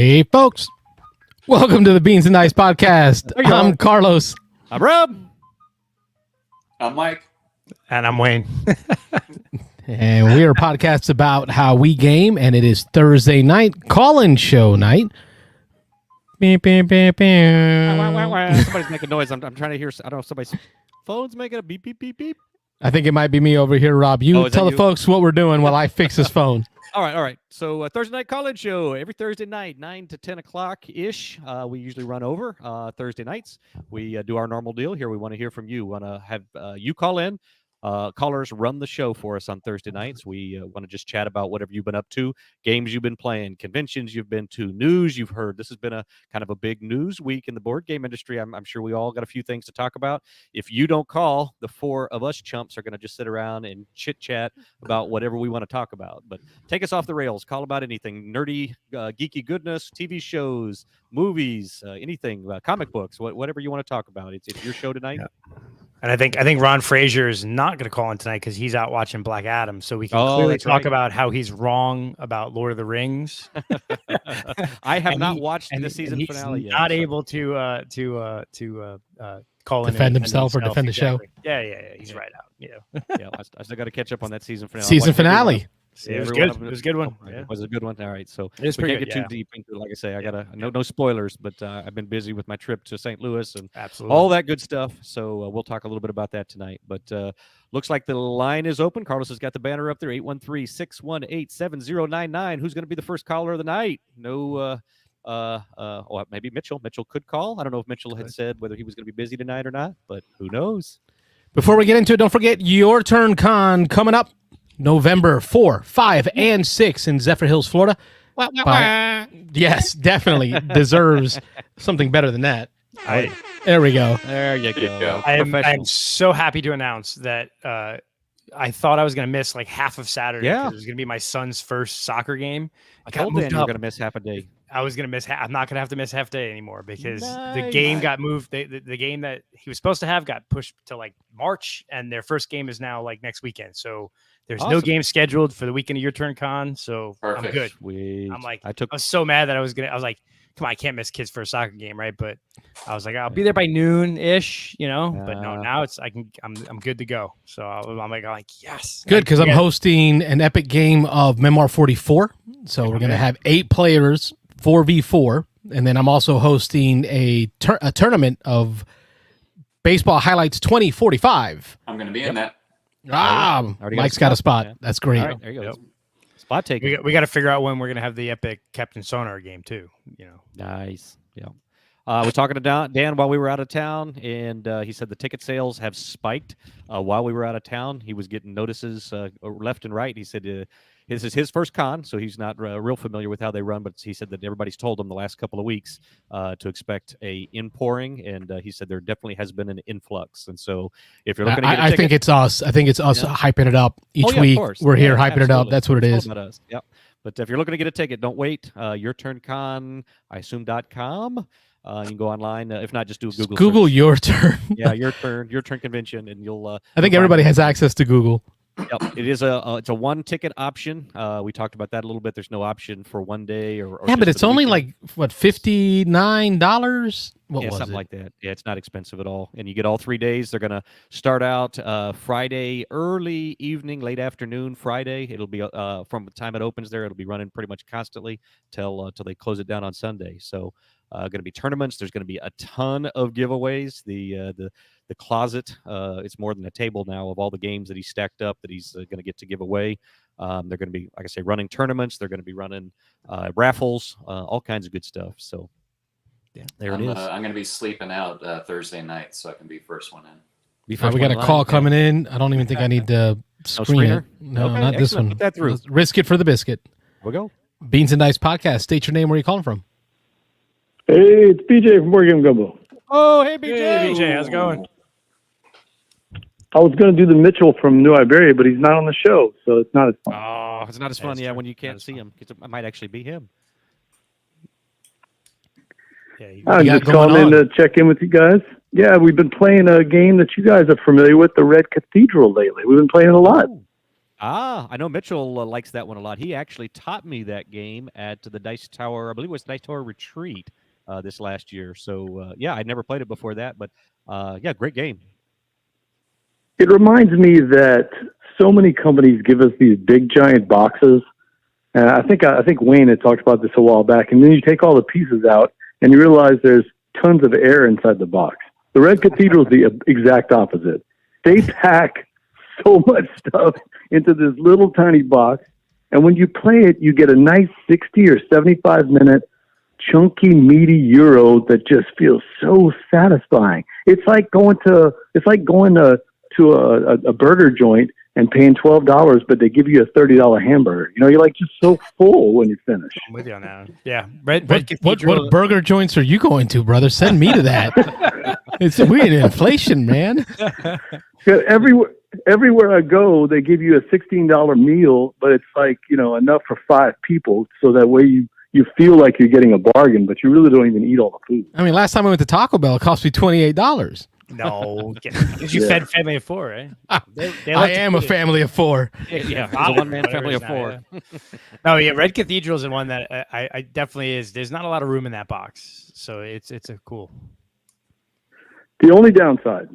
Hey, folks. Welcome to the Beans and Dice podcast. I'm Carlos. I'm Rob. I'm Mike. And I'm Wayne. And we are podcasts about how we game, and it is Thursday night, call-in show night. Somebody's making noise. I'm trying to hear. I don't know if somebody's phone's making a beep, beep, beep, beep. I think it might be me over here, Rob. You tell the folks what we're doing while I fix this phone. All right. So Thursday night call-in show every Thursday night, 9 to 10 o'clock-ish. We usually run over Thursday nights. We do our normal deal here. We want to hear from you. We want to have you call in. Callers run the show for us on Thursday nights. We want to just chat about whatever you've been up to, games you've been playing, conventions you've been to, news you've heard. This has been a kind of a big news week in the board game industry. I'm sure we all got a few things to talk about. If you don't call, the four of us chumps are going to just sit around and chit-chat about whatever we want to talk about. But take us off the rails. Call about anything. Nerdy, geeky goodness, TV shows, movies, anything, comic books, whatever you want to talk about. It's your show tonight. Yeah. And I think Ron Frazier is not going to call in tonight because he's out watching Black Adam. So we can clearly talk about how he's wrong about Lord of the Rings. I have not watched the season finale yet. Not able to call in, defend himself or defend the show. Yeah. He's right out. Yeah. I still got to catch up on that season finale. Season finale. It was good. It was a good one. It was a good one. All right, so we can't get too deep into it. Like I say, I gotta no spoilers, but I've been busy with my trip to St. Louis and all that good stuff. So we'll talk a little bit about that tonight. But looks like the line is open. Carlos has got the banner up there: 813-618-7099. Who's going to be the first caller of the night? No. Maybe Mitchell. Mitchell could call. I don't know if Mitchell had said whether he was going to be busy tonight or not, but who knows? Before we get into it, don't forget Your Turn Con coming up November 4, 5, and 6 in Zephyr Hills, Florida. Yes, definitely deserves something better than that. There we go. There you go. I am so happy to announce that I thought I was going to miss like half of Saturday because it was going to be my son's first soccer game. I told Dan you were going to miss half a day. I was going to miss. I'm not going to have to miss half a day anymore because the game got moved. The game that he was supposed to have got pushed to like March, and their first game is now like next weekend. So there's no game scheduled for the weekend of Your Turn Con. So perfect. I'm good. Sweet. I'm like, I was so mad that I was like, come on, I can't miss kids for a soccer game, right? But I was like, I'll be there by noon-ish, But no, now I'm good to go. So I'm like, yes. Good, because I'm hosting an epic game of Memoir 44. So we're going to have 8 players, 4v4, and then I'm also hosting a tournament of Baseball Highlights 2045. I'm going to be in that. Mike's got a spot. Yeah. That's great. All right, there you go. Yep. Spot taking. We got to figure out when we're going to have the epic Captain Sonar game too. Nice. Yeah. I was talking to Dan while we were out of town, and he said the ticket sales have spiked while we were out of town. He was getting notices left and right. He said this is his first con, so he's not real familiar with how they run, but he said that everybody's told him the last couple of weeks to expect a inpouring, and he said there definitely has been an influx. And so if you're looking to get a ticket, I think it's us. Hyping it up each week. We're here hyping it up. That's what it is. Yeah. But if you're looking to get a ticket, don't wait. YourTurnCon, I assume.com. You can go online. If not, just do a Google search. Your Turn. Yeah, Your Turn convention, and you'll. I think everybody has access to Google. Yep, it is it's a one ticket option. We talked about that a little bit. There's no option for one day or but it's only like what $59. Something like that. Yeah, it's not expensive at all, and you get all 3 days. They're gonna start out Friday early evening, late afternoon. Friday, it'll be from the time it opens there. It'll be running pretty much constantly till they close it down on Sunday. So. Going to be tournaments. There's going to be a ton of giveaways. The closet, it's more than a table now of all the games that he's stacked up that he's going to get to give away. They're going to be, like I say, running tournaments. They're going to be running raffles, all kinds of good stuff. So there it is. I'm going to be sleeping out Thursday night, so I can be first one in. We got a call coming in. I don't even think I need to screen it. No, okay, not this one. Put that through. Risk it for the biscuit. We'll go. Beans and Dice Podcast. State your name. Where are you calling from? Hey, it's BJ from Board Game Gumbo. Oh, hey, BJ. Hey, BJ, how's it going? I was going to do the Mitchell from New Iberia, but he's not on the show, so it's not as fun. Oh, it's not as fun, when you can't see him. It might actually be him. Yeah, I'm just calling in to check in with you guys. Yeah, we've been playing a game that you guys are familiar with, the Red Cathedral, lately. We've been playing it a lot. I know Mitchell likes that one a lot. He actually taught me that game at the Dice Tower. I believe it was Dice Tower Retreat this last year. So yeah, I'd never played it before that, but yeah, great game. It reminds me that so many companies give us these big giant boxes, and I think Wayne had talked about this a while back. And then you take all the pieces out, and you realize there's tons of air inside the box. The Red Cathedral is the exact opposite. They pack so much stuff into this little tiny box, and when you play it, you get a nice 60 or 75 minute chunky, meaty Euro that just feels so satisfying. It's like going to a burger joint and paying $12, but they give you a $30 hamburger. You know, you're like just so full when you finish. I'm with you on that one. Yeah. What burger joints are you going to, brother? Send me to that. We're in inflation, man. Everywhere I go, they give you a $16 meal, but it's like, you know, enough for 5 people. So that way you feel like you're getting a bargain, but you really don't even eat all the food. I mean, last time I went to Taco Bell, it cost me $28. No, because you fed family of 4, right? I am a family of 4. Yeah, it's a one-man family of 4. No, yeah, Red Cathedral is one that I definitely is. There's not a lot of room in that box, so it's a cool. The only downside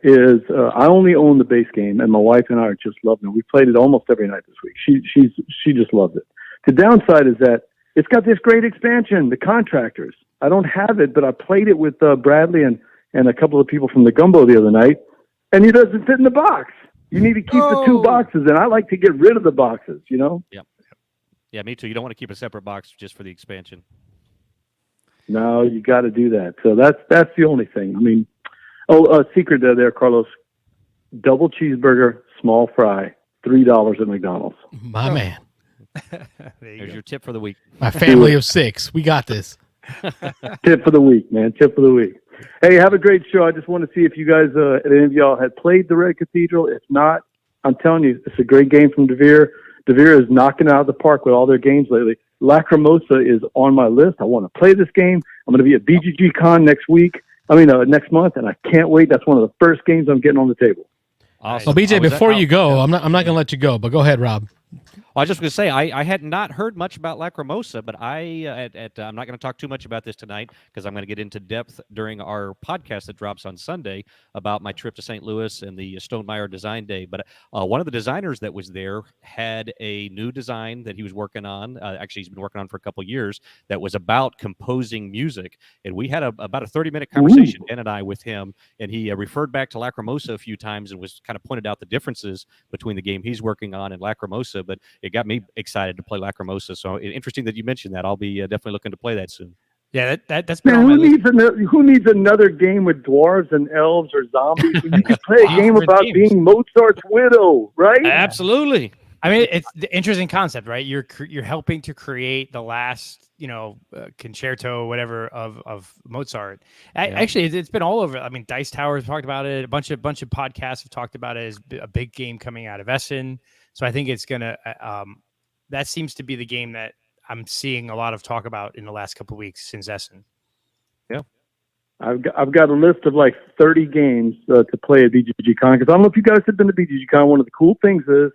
is I only own the base game, and my wife and I are just loving it. We played it almost every night this week. She just loves it. The downside is that it's got this great expansion, the Contractors. I don't have it, but I played it with Bradley and a couple of people from the Gumbo the other night, and it doesn't fit in the box. You need to keep the 2 boxes, and I like to get rid of the boxes, you know? Yep. Yeah, me too. You don't want to keep a separate box just for the expansion. No, you got to do that. So that's the only thing. I mean, secret there, Carlos. Double cheeseburger, small fry, $3 at McDonald's. My man. There's your tip for the week. My family of 6. We got this. Tip for the week, man. Tip for the week. Hey, have a great show. I just want to see if you guys, any of y'all had played the Red Cathedral. If not, I'm telling you, it's a great game from DeVere. DeVere is knocking it out of the park with all their games lately. Lacrimosa is on my list. I want to play this game. I'm going to be at BGG Con next month, and I can't wait. That's one of the first games I'm getting on the table. Awesome. Well, BJ, before you go, I'm not going to let you go, but go ahead, Rob. Well, I was just going to say, I had not heard much about Lacrimosa, but I'm not going to talk too much about this tonight because I'm going to get into depth during our podcast that drops on Sunday about my trip to St. Louis and the Stonemeyer Design Day. But one of the designers that was there had a new design that he was working on. Actually, he's been working on for a couple of years that was about composing music. And we had about a 30-minute conversation, Dan and I, with him. And he referred back to Lacrimosa a few times and was kind of pointed out the differences between the game he's working on and Lacrimosa. But it got me excited to play Lacrimosa. So interesting that you mentioned that. I'll be definitely looking to play that soon. Yeah, that's been man, who needs another game with dwarves and elves or zombies? You can play a game about being Mozart's widow, right? Absolutely. I mean, it's the interesting concept, right? You're helping to create the last, concerto, whatever of Mozart. Actually, it's been all over. I mean, Dice Tower has talked about it. A bunch of podcasts have talked about it as a big game coming out of Essen. So I think it's gonna. That seems to be the game that I'm seeing a lot of talk about in the last couple of weeks since Essen. Yeah, I've got a list of like 30 games to play at BGG Con, because I don't know if you guys have been to BGG Con. One of the cool things is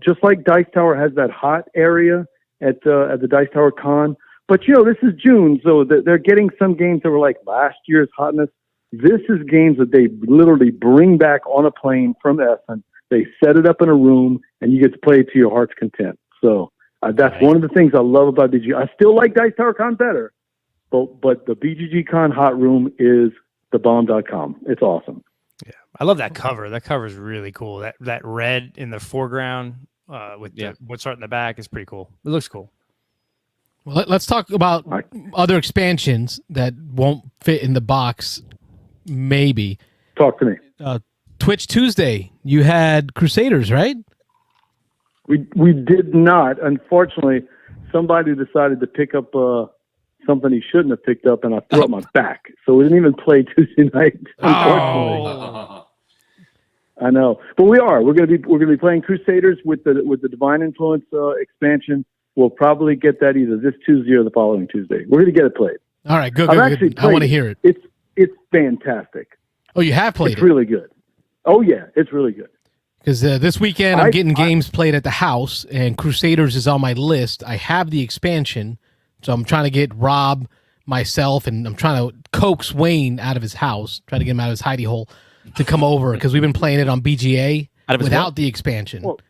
just like Dice Tower has that hot area at the Dice Tower Con, but this is June, so they're getting some games that were like last year's hotness. This is games that they literally bring back on a plane from Essen. They set it up in a room, and you get to play it to your heart's content. So that's one of the things I love about BGG. I still like Dice Tower Con better, but the BGG Con hot room is thebomb.com. It's awesome. Yeah, I love that cover. That cover is really cool. That red in the foreground with the Mozart in the back is pretty cool. It looks cool. Well, let's talk about other expansions that won't fit in the box. Maybe talk to me. Twitch Tuesday, you had Crusaders, right? We did not. Unfortunately, somebody decided to pick up something he shouldn't have picked up, and I threw up my back. So we didn't even play Tuesday night. Unfortunately. I know, but we're gonna be playing Crusaders with the Divine Influence expansion. We'll probably get that either this Tuesday or the following Tuesday. We're gonna get it played. All right, good. I want to hear it. It's fantastic. Oh, you have played it? It's really good. Oh yeah, it's really good. Because this weekend I'm getting games played at the house, and Crusaders is on my list. I have the expansion, so I'm trying to get Rob, myself, and I'm trying to coax Wayne out of his house, try to get him out of his hidey hole to come over, because we've been playing it on BGA without the expansion. Well,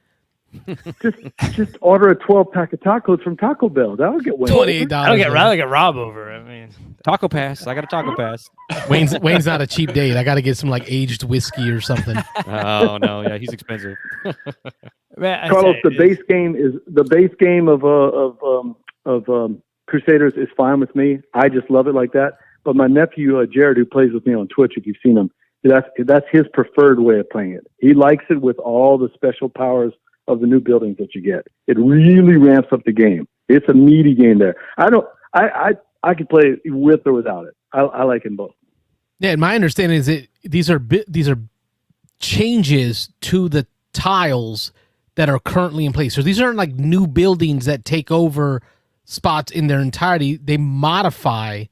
just order a 12-pack of tacos from Taco Bell. That'll get Wayne. $28. I'll get Rob over. I mean, Taco pass. I got a taco pass. Wayne's not a cheap date. I got to get some like aged whiskey or something. Oh no, yeah, he's expensive. man, Carlos, the base game of Crusaders is fine with me. I just love it like that. But my nephew Jared, who plays with me on Twitch, if you've seen him, that's his preferred way of playing it. He likes it with all the special powers of the new buildings that you get. It really ramps up the game. It's a meaty game there. I could play it with or without it. I like them both. Yeah, and my understanding is that these are changes to the tiles that are currently in place. So these aren't like new buildings that take over spots in their entirety. They modify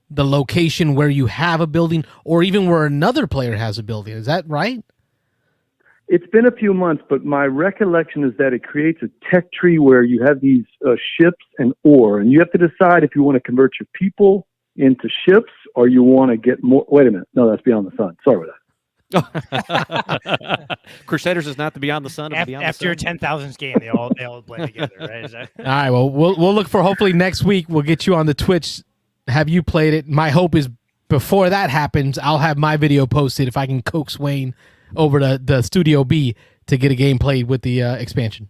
the location where you have a building, or even where another player has a building. Is that right? It's been a few months, but my recollection is that it creates a tech tree where you have these ships and ore, and you have to decide if you want to convert your people into ships or you want to get more. Wait a minute. No, that's Beyond the Sun. Sorry about that. Crusaders is not the Beyond the Sun. After your 10,000th game, they all blend together, right? Is that... All right. Well, we'll look for, hopefully next week we'll get you on the Twitch. Have you played it? My hope is before that happens, I'll have my video posted if I can coax Wayne over to the Studio B to get a game played with the expansion.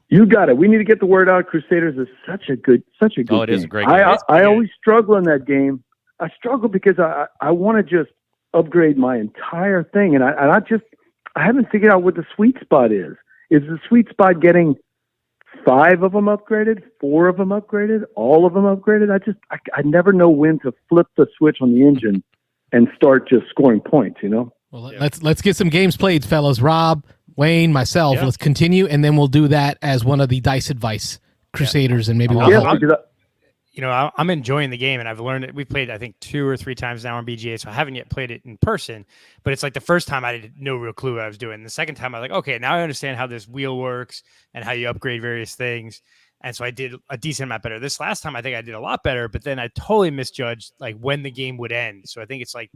You got it. We need to get the word out. Crusaders is such a good Oh, it game. is a great game. I always struggle in that game. I struggle because I want to just upgrade my entire thing, and I haven't figured out what the sweet spot is. Is the sweet spot getting 5 of them upgraded, 4 of them upgraded, all of them upgraded? I never know when to flip the switch on the engine and start just scoring points, you know? Well, let's get some games played, fellas. Rob, Wayne, myself. Yeah. Let's continue, and then we'll do that as one of the Dice Advice Crusaders, and maybe we'll help. I'm enjoying the game, and I've learned it. We've played, I think, 2 or 3 times now on BGA, so I haven't yet played it in person. But it's like the first time I had no real clue what I was doing. The second time I was like, okay, now I understand how this wheel works and how you upgrade various things. And so I did a decent amount better. This last time, I think I did a lot better, but then I totally misjudged like when the game would end. So I think it's like,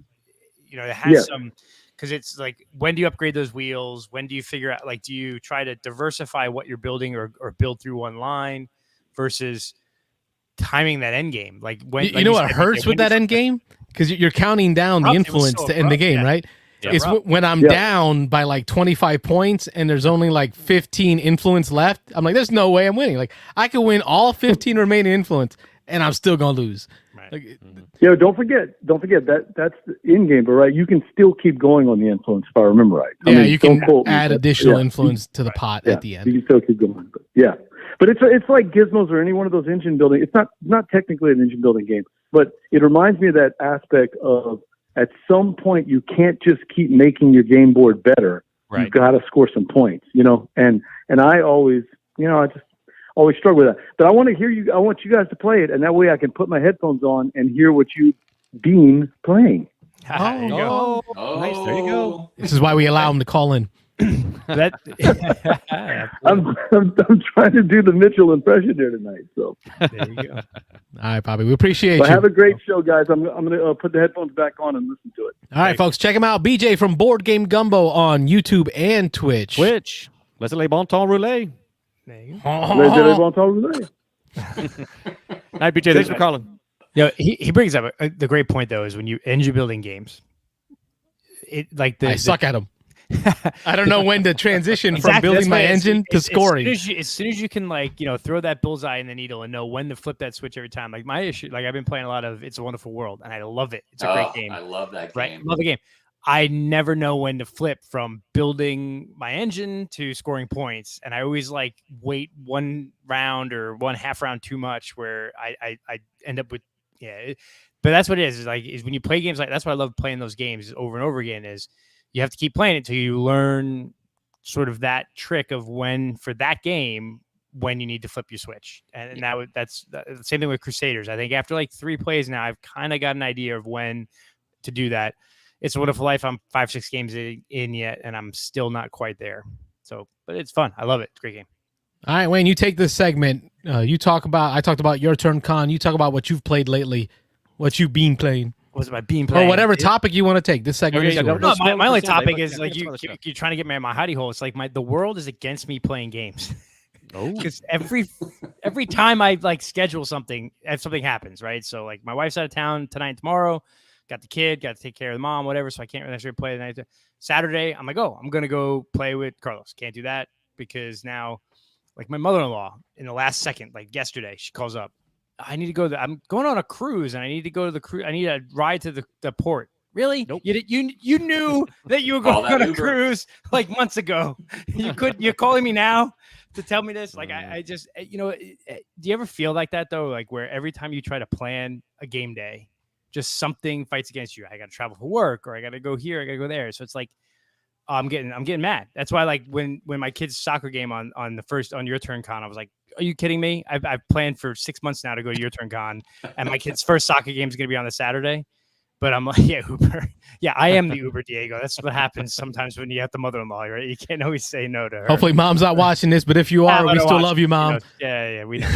it has some. Because it's like, when do you upgrade those wheels? When do you figure out, like, do you try to diversify what you're building or build through one line versus timing that end game? Like, when you know what hurts with that end game? Because you're counting down the influence to end the game, right? Yeah, it's when I'm down by like 25 points and there's only like 15 influence left. I'm like, there's no way I'm winning. Like, I could win all 15 remaining influence and I'm still gonna lose. Right. Like, Don't forget that's the in game, but right, you can still keep going on the influence if I remember right. Yeah, you can add additional influence to the pot at the end. You can still keep going, but it's like Gizmos or any one of those engine building. It's not technically an engine building game, but it reminds me of that aspect of, at some point you can't just keep making your game board better. Right. You've got to score some points, and I always, I just always struggle with that. But I want to hear you. I want you guys to play it, and that way I can put my headphones on and hear what you deem playing. There you go. Nice. There you go. This is why we allow them to call in. I'm trying to do the Mitchell impression here tonight. So there you go. All right, Bobby. We appreciate you. Have a great show, guys. I'm going to put the headphones back on and listen to it. All right, folks. Check him out. BJ from Board Game Gumbo on YouTube and Twitch. Let's les bon temps roulé. Les bon temps roulé. Night, BJ. Thanks for calling. He brings up the great point, though, is when you engine building games, I suck at them. I don't know when to transition from building my engine to scoring. As soon as you can, throw that bullseye in the needle and know when to flip that switch every time. Like, my issue, I've been playing a lot of It's a Wonderful World, and I love it. It's a great game. I love that game. Right? Love the game. I never know when to flip from building my engine to scoring points. And I always wait one round or one half round too much, where I end up with, but that's what it is when you play games that's why I love playing those games over and over again, is you have to keep playing it until you learn sort of that trick of when you need to flip your switch. And now that's the same thing with Crusaders. I think after 3 plays now, I've kind of got an idea of when to do that. It's a Wonderful Life. I'm 5-6 games in yet, and I'm still not quite there. So, but it's fun. I love it. It's a great game. All right, Wayne, you take this segment. I talked about your turn con. You talk about what you've played lately, what you've been playing. What was my being playing? Or whatever topic you want to take. This segment is yours. No, my only topic Sunday, is like you're trying to get me in my hidey hole. It's like the world is against me playing games. Oh, Because every time I like schedule something, if something happens, right? So like my wife's out of town tonight and tomorrow. Got the kid, got to take care of the mom, whatever. So I can't necessarily play the night. Saturday, I'm like, I'm gonna go play with Carlos. Can't do that because now, like my mother-in-law, in the last second, like yesterday, she calls up. I need to go. I'm going on a cruise, and I need to go to the cruise. I need a ride to the port. Really? Nope. You knew that you were going on a cruise like months ago. You're calling me now to tell me this. Like I just do you ever feel like that though? Like where every time you try to plan a game day, just something fights against you. I got to travel for work, or I got to go here, I got to go there. So it's like I'm getting mad. That's why like when my kid's soccer game on your turn con, I was like, are you kidding me? I've planned for 6 months now to go to your turn con, and my kid's first soccer game is going to be on the Saturday. But I'm like, yeah, Uber. Yeah, I am the Uber, Diego. That's what happens sometimes when you have the mother-in-law, right? You can't always say no to her. Hopefully, mom's not watching this, but if you are, we still love you, mom. Yeah, we know.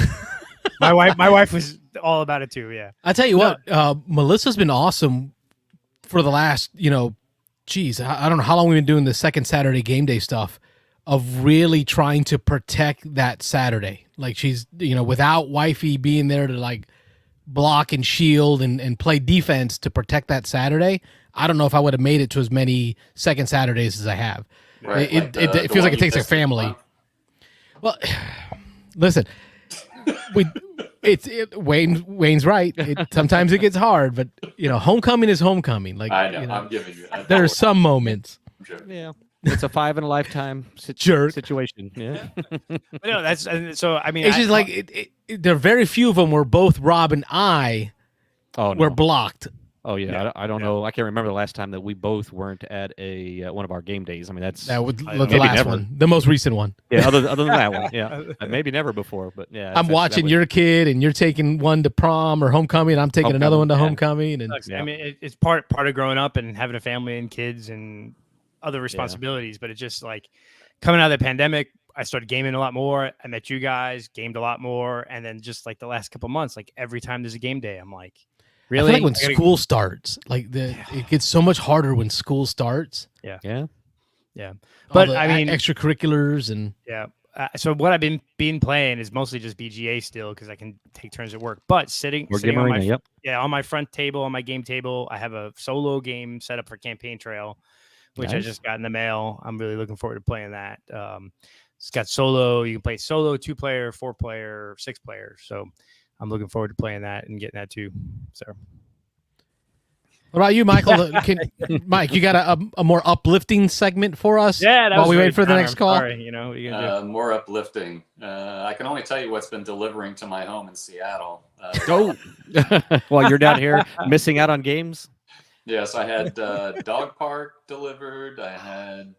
My wife was all about it too. Yeah. I tell you what, Melissa's been awesome for the last, I don't know how long we've been doing the second Saturday game day stuff of really trying to protect that Saturday. Like she's, without wifey being there to like block and shield and play defense to protect that Saturday. I don't know if I would have made it to as many second Saturdays as I have. Right, It feels like it takes a family. Well, listen, Wayne's right. Sometimes it gets hard, but homecoming is homecoming. Like I know, I'm giving you. There are some moments. yeah. It's a 5 in a lifetime Jerk. situation. Yeah. But no, that's so. I mean, It's just like there are very few of them where both Rob and I were blocked. Oh yeah, I don't know. I can't remember the last time that we both weren't at a one of our game days. I mean, that was the last never. one, the most recent one. Yeah, other than that one, yeah, maybe never before. But yeah, I'm watching your kid, and you're taking one to prom or homecoming. And I'm taking another one to homecoming, and I mean, it's part of growing up and having a family and kids and other responsibilities. But it's just like coming out of the pandemic, I started gaming a lot more. I met you guys, gamed a lot more, and then just like the last couple of months, like every time there's a game day, I'm like. Really? I feel like when school starts, it gets so much harder when school starts. Yeah. But I mean, extracurriculars and so what I've been playing is mostly just BGA still because I can take turns at work. But sitting on my front table, on my game table, I have a solo game set up for Campaign Trail, which I just got in the mail. I'm really looking forward to playing that. It's got solo. You can play solo, 2-player, 4-player, 6-player. So. I'm looking forward to playing that and getting that too. So, what about you, Michael? Mike, you got a more uplifting segment for us? Yeah, while we wait for the next call. Sorry, what are you gonna do? More uplifting. I can only tell you what's been delivering to my home in Seattle. While you're down here missing out on games. Yes, I had Dog Park delivered. I had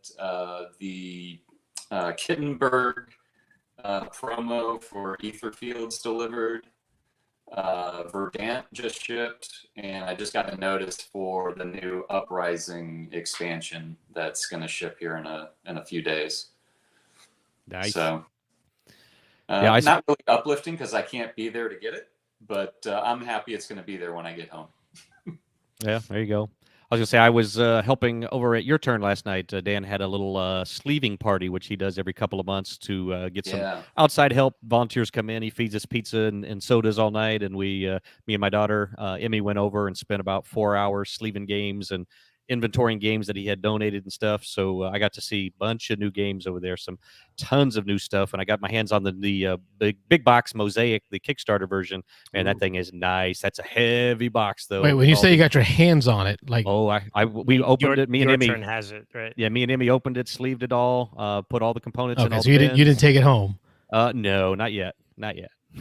the Kittenberg promo for Ether Fields delivered. Verdant just shipped, and I just got a notice for the new Uprising expansion that's going to ship here in a few days. Nice. So, not really uplifting because I can't be there to get it, but I'm happy it's going to be there when I get home. Yeah, there you go. I was going to say, I was helping over at your turn last night. Dan had a little sleeving party, which he does every couple of months to get some outside help. Volunteers come in. He feeds us pizza and sodas all night. And me and my daughter, Emmy, went over and spent about 4 hours sleeving games and inventorying games that he had donated and stuff. So I got to see a bunch of new games over there, tons of new stuff. And I got my hands on the big box Mosaic, the Kickstarter version. Man, that thing is nice. That's a heavy box though. Wait, when you say you got your hands on it, like we opened it. Me and Emmy has it, right? Yeah, me and Emmy opened it, sleeved it all, put all the components in. Okay, so you didn't take it home. No, not yet.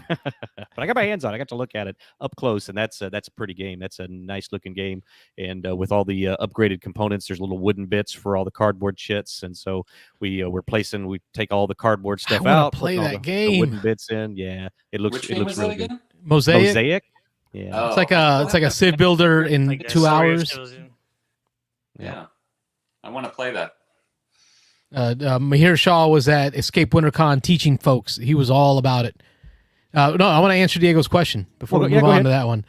But I got my hands on it. I got to look at it up close, and that's a pretty game. That's a nice looking game, and with all the upgraded components, there's little wooden bits for all the cardboard shits, and so we take all the cardboard stuff out, play put that all game. the wooden bits in. Yeah, it looks really good. Mosaic. Yeah, Oh. It's like a Civ builder in like 2 hours. Yeah. I want to play that. Mahir Shah was at Escape WinterCon teaching folks. He was all about it. No, I want to answer Diego's question before we move on to that one.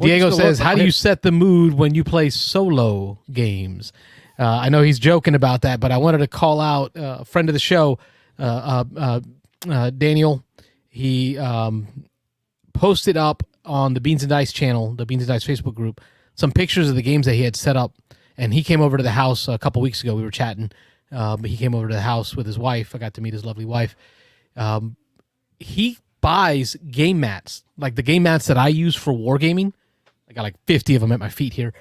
Diego says, how do you set the mood when you play solo games? I know he's joking about that, but I wanted to call out a friend of the show, Daniel. He posted up on the Beans and Dice channel, the Beans and Dice Facebook group, some pictures of the games that he had set up. And he came over to the house a couple weeks ago. We were chatting. He came over to the house with his wife. I got to meet his lovely wife. He buys game mats, like the game mats that I use for wargaming. I got like 50 of them at my feet here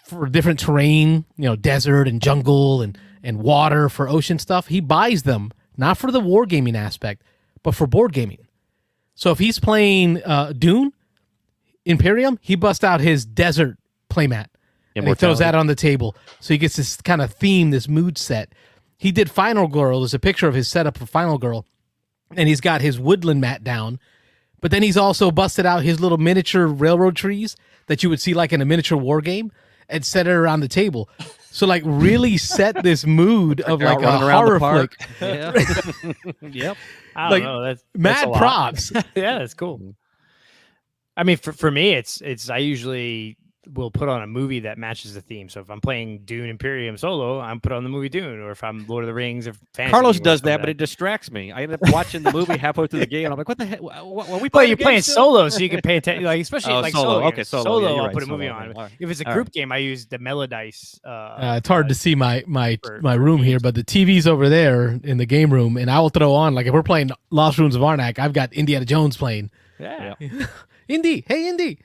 for different terrain, desert and jungle and water for ocean stuff. He buys them, not for the wargaming aspect, but for board gaming. So if he's playing Dune, Imperium, he busts out his desert playmat. And he throws that on the table. So he gets this kind of theme, this mood set. He did Final Girl. There's a picture of his setup for Final Girl. And he's got his woodland mat down. But then he's also busted out his little miniature railroad trees that you would see like in a miniature war game and set it around the table. So like really set this mood of like a horror flick. Yeah. Yep. I Like, don't know. That's mad a lot. props. Yeah, that's cool. I mean, for me, it's I usually will put on a movie that matches the theme. So if I'm playing Dune Imperium solo, I'm put on the movie Dune. Or if I'm Lord of the Rings or fantasy, Carlos does that, but it distracts me. I end up watching the movie halfway through the game, and I'm like, "What the heck? What we?" Well, you're playing solo, so you can pay attention. Like especially Oh, like solo. solo. Okay, games. solo. Yeah, you're I'll right, put a movie solo. on. All right. If it's a All group game, I use the Melodice. It's hard to see my room here, but the TV's over there in the game room, and I will throw on, like if we're playing Lost Ruins of Arnak, I've got Indiana Jones playing. Yeah. Indy, hey Indy.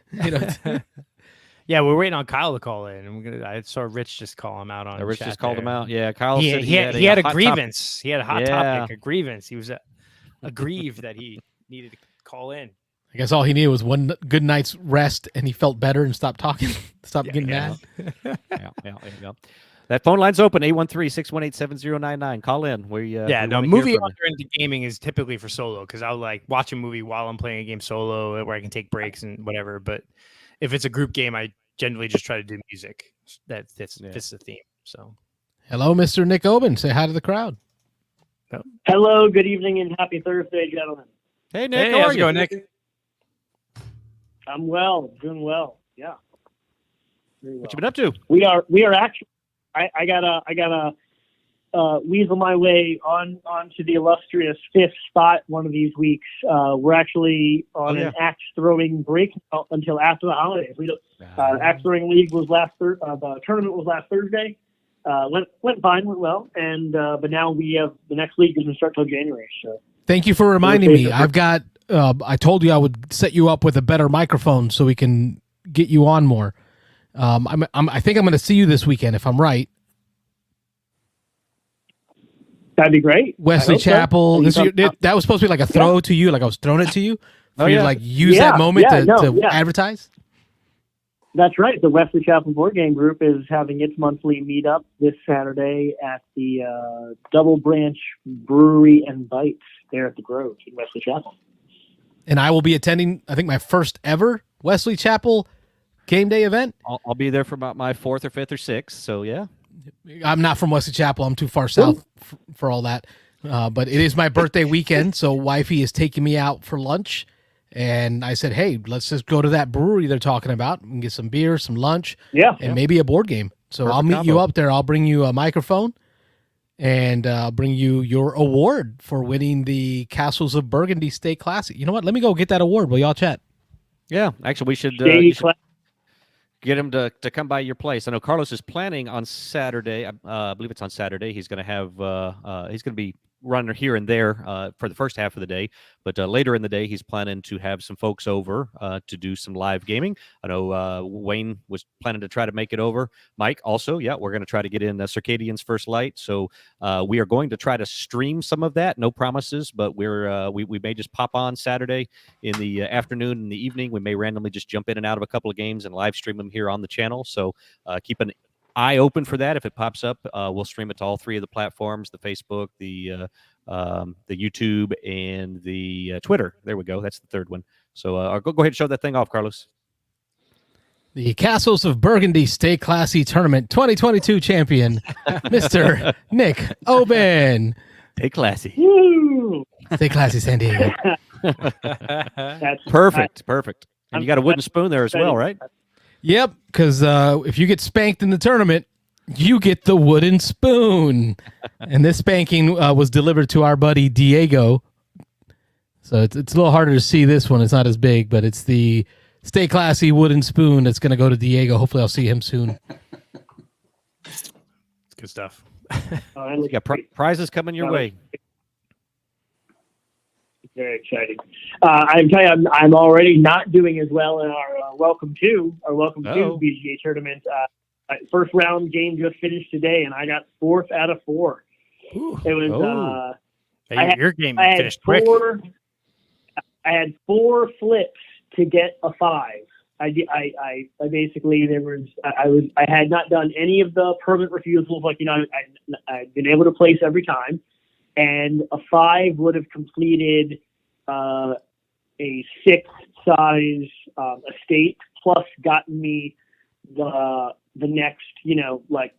Yeah, we're waiting on Kyle to call in. I saw Rich just call him out on. Rich chat just called him there. out. Yeah, Kyle He, said he had a hot grievance. He had a hot Yeah. topic, a grievance. He was aggrieved that he needed to call in. I guess all he needed was one good night's rest, and he felt better and stopped talking, stopped getting mad. Yeah, there you go. That phone line's open, 813-618-7099. Call in. We No, wanna hear movie from you. under into gaming is typically for solo because I'll like watch a movie while I'm playing a game solo where I can take breaks and whatever. But if it's a group game, I generally just try to do music that fits the theme. So, Hello, Mr. Nick Oben. Say hi to the crowd. Hello, good evening, and happy Thursday, gentlemen. Hey, Nick. hey, how are how's it you? going, Nick? I'm well, doing well. Yeah. Very well. What you been up to? We are actually. I gotta weasel my way onto the illustrious fifth spot one of these weeks. We're actually on an axe throwing break now until after the holidays. We don't. Axe throwing league was the tournament was last Thursday. Went fine, went well, and but now we have the next league doesn't start till January. So Thank you for reminding me. I've got. I told you I would set you up with a better microphone so we can get you on more. I think I'm going to see you this weekend if I'm right. that'd be great. Wesley I hope so. Chapel. So That was supposed to be like a throw to you, like I was throwing it to you for you to yeah. like use that moment to yeah. advertise. That's right. The Wesley Chapel Board Game Group is having its monthly meetup this Saturday at the Double Branch Brewery and Bites there at the Grove in Wesley Chapel. And I will be attending, I think, my first ever Wesley Chapel game day event. I'll be there for about my fourth or fifth or sixth. So yeah. I'm not from Wesley Chapel. I'm too far south for all that. But it is my birthday weekend, so wifey is taking me out for lunch. And I said, hey, let's just go to that brewery they're talking about and get some beer, some lunch, and maybe a board game. So Perfect I'll meet you combo. up there. I'll bring you a microphone and bring you your award for winning the Castles of Burgundy State Classic. You know what? Let me go get that award while y'all chat. Yeah. Actually, we should, get him to come by your place. I know Carlos is planning on Saturday. I believe it's on Saturday. He's going to have he's going to be running here and there for the first half of the day, but later in the day he's planning to have some folks over to do some live gaming. I know Wayne was planning to try to make it over. Mike also, we're going to try to get in Circadian's First Light. So we are going to try to stream some of that. No promises, but we may just pop on Saturday in the afternoon and the evening. We may randomly just jump in and out of a couple of games and live stream them here on the channel. So keep an eye open for that. If it pops up, we'll stream it to all three of the platforms: the Facebook, the YouTube, and the Twitter. There we go. That's the third one. So go ahead and show that thing off, Carlos. the Castles of Burgundy Stay Classy Tournament 2022 champion, Mr. Nick Oben. Stay classy. Woo! Stay classy, San Diego. That's Perfect. Perfect. And you got a I'm wooden spoon there as well, right? Yep, because if you get spanked in the tournament, you get the wooden spoon. And this spanking was delivered to our buddy Diego. So it's a little harder to see this one. It's not as big, but it's the Stay Classy wooden spoon that's going to go to Diego. Hopefully I'll see him soon. It's good stuff. You got prizes coming your way. very exciting. I can tell you, I'm already not doing as well in our Welcome to BGA tournament. First round game just finished today, and I got 4th out of 4. Ooh. It was your game finished quick. I had 4 flips to get a 5. I basically I had not done any of the permanent refusals, like I'd been able to place every time, and a 5 would have completed a 6 size estate, plus gotten me the next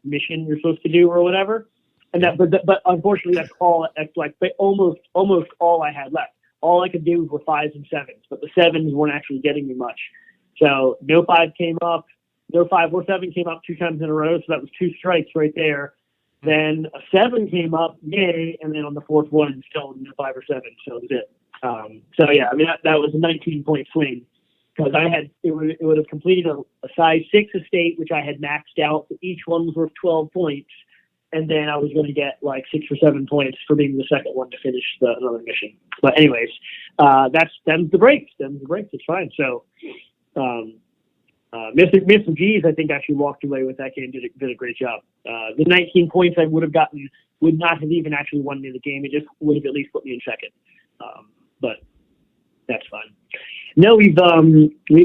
mission you're supposed to do or whatever. And that, but unfortunately that's almost all I had left. All I could do were 5s and 7s, but the 7s weren't actually getting me much. So no 5 came up, no 5 or 7 came up 2 times in a row. So that was 2 strikes right there. Then a 7 came up, yay, and then on the 4th one, still no 5 or 7. So that was it. So yeah, I mean that was a 19-point swing because it would have completed a size 6 estate, which I had maxed out. Each one was worth 12 points, and then I was going to get like 6 or 7 points for being the second one to finish another mission. But anyways, them's the breaks. It's fine. So. Mr. G's, I think, actually walked away with that game, did a great job. The 19 points I would have gotten would not have even actually won me the game. It just would have at least put me in second. But that's fine. No, we've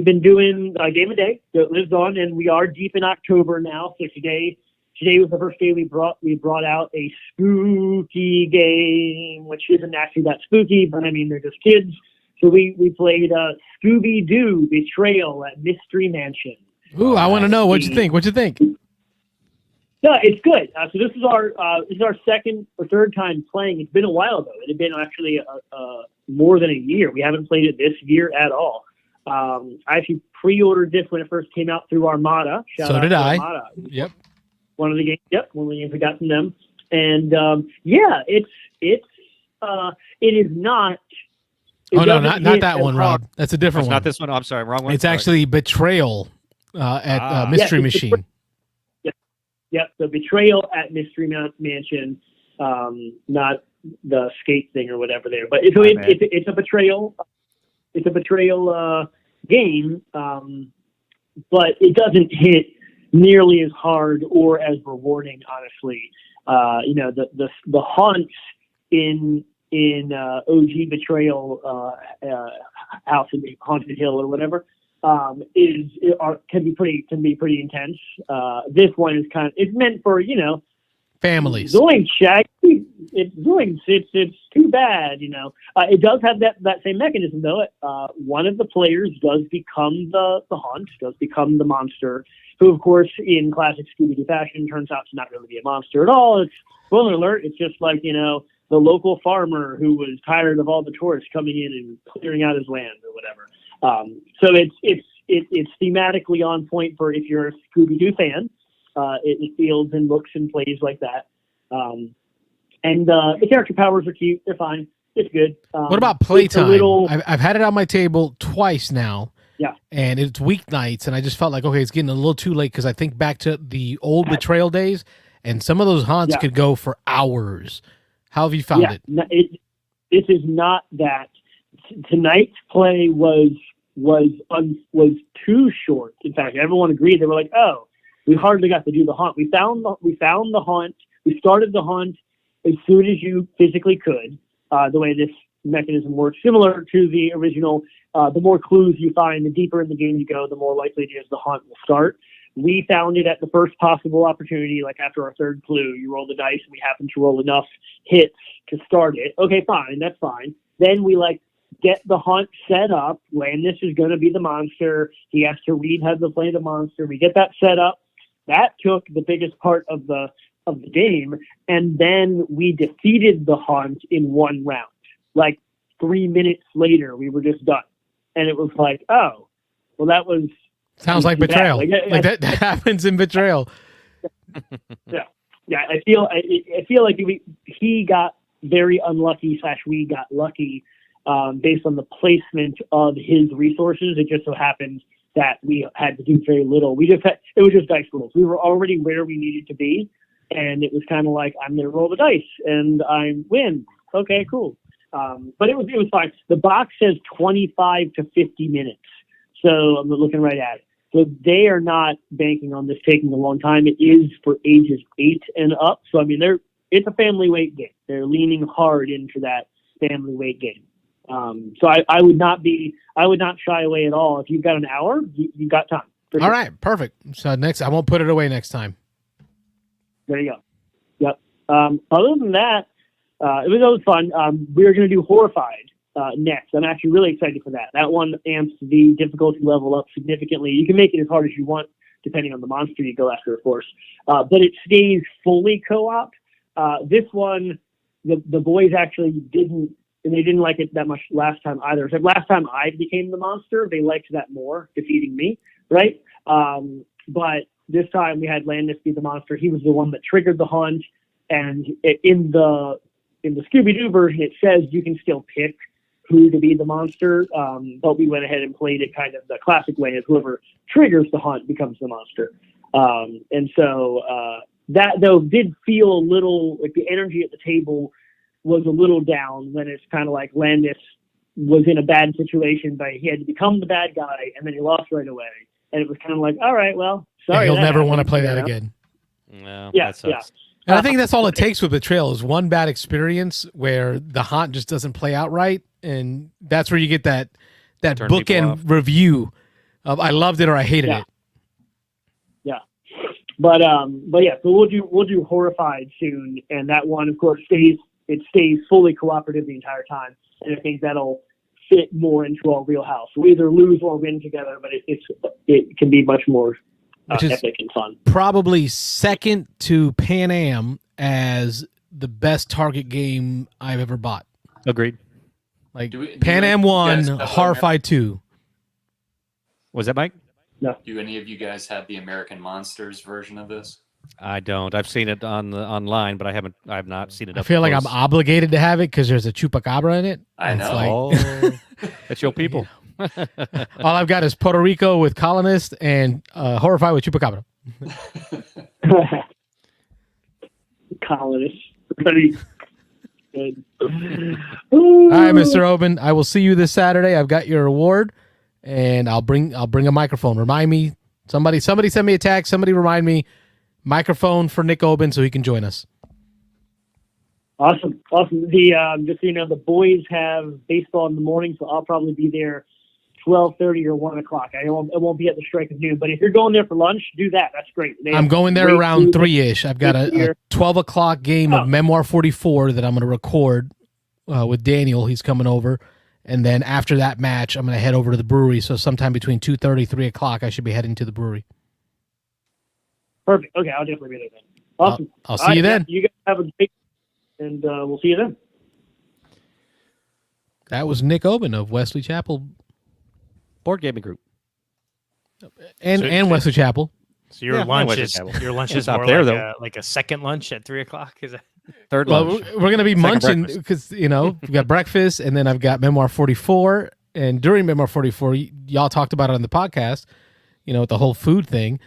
been doing a game a day that lives on, and we are deep in October now. So today was the first day we brought out a spooky game, which isn't actually that spooky, but I mean they're just kids. So we played Scooby-Doo Betrayal at Mystery Mansion. Ooh, I want to know what you think. What you think? No, it's good. So this is our second or third time playing. It's been a while though. It had been actually more than a year. We haven't played it this year at all. I actually pre-ordered this when it first came out through Armada. So did I. Armada. Yep. One of the games. Yep, one of the games we got from them. And it is not. Oh, no, not that one, Rob. That's a different one. Not this one. Oh, I'm sorry, wrong one. It's actually Betrayal at Mystery Machine. Yep, the Betrayal at Mystery Mansion, not the skate thing or whatever there. But it's a betrayal. It's a betrayal game, but it doesn't hit nearly as hard or as rewarding, honestly. The haunts in OG Betrayal House in Haunted Hill or whatever can be pretty intense. This one is it's meant for families. Zoinks, Shaggy. It's Zoinks. It's too bad. It does have that same mechanism though. One of the players does become the haunt, does become the monster, who of course in classic Scooby-Doo fashion turns out to not really be a monster at all. It's spoiler alert. It's just like the local farmer who was tired of all the tourists coming in and clearing out his land or whatever. So it's thematically on point for if you're a Scooby-Doo fan. It feels and looks and plays like that. And the character powers are cute. They're fine. It's good. What about playtime? I've had it on my table twice now. Yeah. And it's weeknights, and I just felt like, okay, it's getting a little too late because I think back to the old Betrayal days, and some of those haunts could go for hours. How have you found it? This is not that. Tonight's play was too short. In fact, everyone agreed. They were like, "Oh, we hardly got to do the haunt. We found the haunt. We started the haunt as soon as you physically could. The way this mechanism works, similar to the original. The more clues you find, the deeper in the game you go, the more likely it is the haunt will start. We found it at the first possible opportunity, like after our third clue. You roll the dice, and we happened to roll enough hits to start it. Okay, fine, that's fine. Then we get the hunt set up. Landis is going to be the monster. He has to read how to play the monster. We get that set up. That took the biggest part of the game, and then we defeated the hunt in one round. Like 3 minutes later, we were just done, and it was like, oh, well, that was sounds like betrayal. Like that happens in betrayal. Yeah. I feel like he got very unlucky / we got lucky based on the placement of his resources. It just so happened that we had to do very little. It was just dice rolls. We were already where we needed to be, and it was kind of like, I'm going to roll the dice and I win. Okay, cool. But it was fine. The box says 25 to 50 minutes. So I'm looking right at it. So they are not banking on this taking a long time. It is for ages 8 and up. So I mean, it's a family weight game. They're leaning hard into that family weight game. So I would not shy away at all. If you've got an hour, you got time. All right, perfect. So next, I won't put it away next time. There you go. Yep. Other than that, it was always fun. We're going to do Horrified next. I'm actually really excited for that. That one amps the difficulty level up significantly. You can make it as hard as you want, depending on the monster you go after, of course. But it stays fully co-op. This one, the boys actually didn't, and they didn't like it that much last time either. So last time I became the monster, they liked that more, defeating me, right? But this time we had Landis be the monster. He was the one that triggered the hunt. And in the Scooby-Doo version, it says you can still pick who to be the monster, but we went ahead and played it kind of the classic way of whoever triggers the hunt becomes the monster. And so that, though, did feel a little like the energy at the table was a little down when it's kind of like Landis was in a bad situation, but he had to become the bad guy, and then he lost right away. And it was kind of like, all right, well, sorry. He'll never want to play that again. No, Yeah. And I think that's all it takes with betrayal is one bad experience where the haunt just doesn't play out right, and that's where you get that Turn people bookend off. review of I loved it or I hated it. Yeah. But yeah, so we'll do Horrified soon, and that one, of course, stays fully cooperative the entire time, and I think that'll fit more into our wheelhouse. We either lose or win together, but it can be much more epic and fun. Probably second to Pan Am as the best target game I've ever bought. Agreed. Like Do Pan Am you 1, guys have Horrified 2. Was that Mike? Do any of you guys have the American Monsters version of this? I don't. I've seen it online, but I have not seen it. I up feel like I'm close. obligated to have it because there's a chupacabra in it. I It's know. like- That's your people. all I've got is Puerto Rico with Colonist and Horrified with chupacabra. Colonists. Pretty good. All right, Mr. Oben, I will see you this Saturday. I've got your award, and I'll bring a microphone. Remind me. Somebody send me a text. Somebody remind me. Microphone for Nick Oben so he can join us. Awesome. The just so you know, the boys have baseball in the morning, so I'll probably be there 12:30 or 1 o'clock. I won't be at the strike of noon, but if you're going there for lunch, do that. That's great. I'm going there around 3-ish. I've got a 12 o'clock game of Oh. Memoir 44 that I'm going to record with Daniel. He's coming over. And then after that match, I'm going to head over to the brewery. So sometime between 2:30, 3 o'clock, I should be heading to the brewery. Perfect. Okay, I'll definitely be there then. Awesome. I'll see you then. You guys have a great, and we'll see you then. That was Nick Oben of Wesley Chapel Board gaming group. and Wesley Chapel. So your Yeah, lunch mine is was your lunch It's is not more there, like though. like a second lunch at 3 o'clock. Is that? Third Well, lunch. we're going to be Second munching breakfast. because, we've got breakfast and then I've got Memoir 44. And during Memoir 44, y'all talked about it on the podcast, the whole food thing.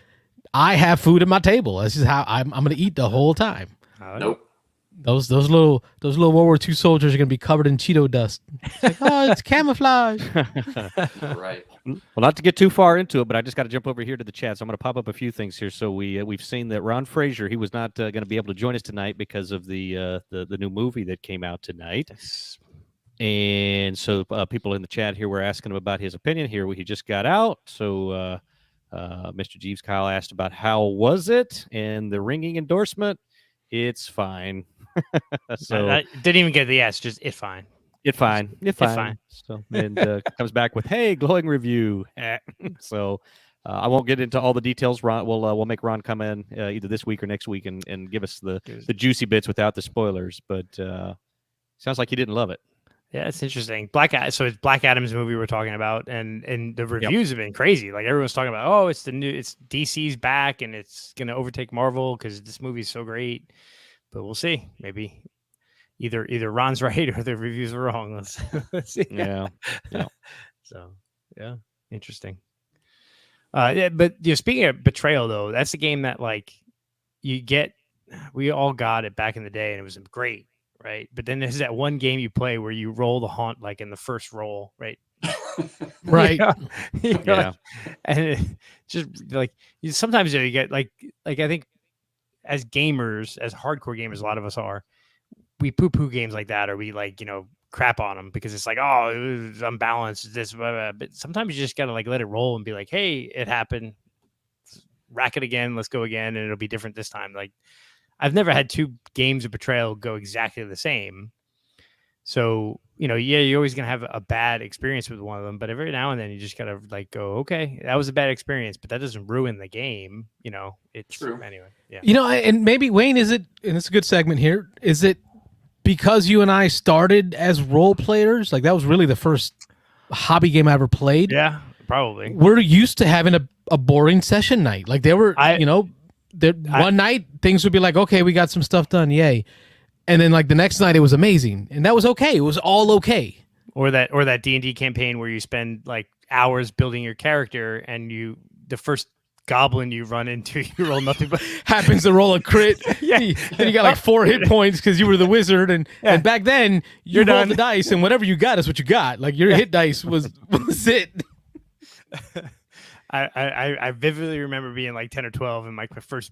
I have food at my table. This is how I'm going to eat the whole time. Nope. Those little World War II soldiers are going to be covered in Cheeto dust. It's like, oh, it's camouflage. Right. Well, not to get too far into it, but I just got to jump over here to the chat. So I'm going to pop up a few things here. So we've seen that Ron Frazier, he was not going to be able to join us tonight because of the new movie that came out tonight. And so people in the chat here were asking him about his opinion here. He just got out. So Mr. Jeeves Kyle asked about how was it and the ringing endorsement. It's fine. So I didn't even get the yes, just it fine. It's fine. It's fine. So and comes back with, "Hey, glowing review." So I won't get into all the details. Ron, we'll make Ron come in either this week or next week and give us the juicy bits without the spoilers. But sounds like he didn't love it. Yeah, it's interesting. So it's Black Adam's movie we're talking about, and the reviews have been crazy. Like everyone's talking about, oh, it's DC's back and it's gonna overtake Marvel because this movie's so great. But we'll see. Maybe either Ron's right or the reviews are wrong. Let's see. Yeah. So yeah, interesting. But speaking of Betrayal, though, that's a game that like we all got it back in the day, and it was great. Right. But then there's that one game you play where you roll the haunt like in the first roll. Right. Right. Yeah. And it just like sometimes you get like I think as gamers, as hardcore gamers, a lot of us are, we poo-poo games like that, or we like, crap on them because it's like, oh, it was unbalanced, this, blah, blah. But sometimes you just got to like let it roll and be like, hey, it happened. Rack it again. Let's go again. And it'll be different this time. Like, I've never had two games of Betrayal go exactly the same. So, you're always going to have a bad experience with one of them. But every now and then you just got to like go, okay, that was a bad experience, but that doesn't ruin the game. It's true. Anyway. Yeah. And maybe Wayne, is it, and it's a good segment here, is it because you and I started as role players? Like that was really the first hobby game I ever played. Yeah, probably. We're used to having a boring session night. Like they were, one night things would be like, okay, we got some stuff done, yay, and then like the next night it was amazing, and that was okay. It was all okay. Or that D&D campaign where you spend like hours building your character, and the first goblin you run into, you roll nothing but happens to roll a crit. Then you got like 4 hit points because you were the wizard, and back then you rolled the dice, and whatever you got is what you got. Like your hit dice was it. I vividly remember being like 10 or 12 and like my first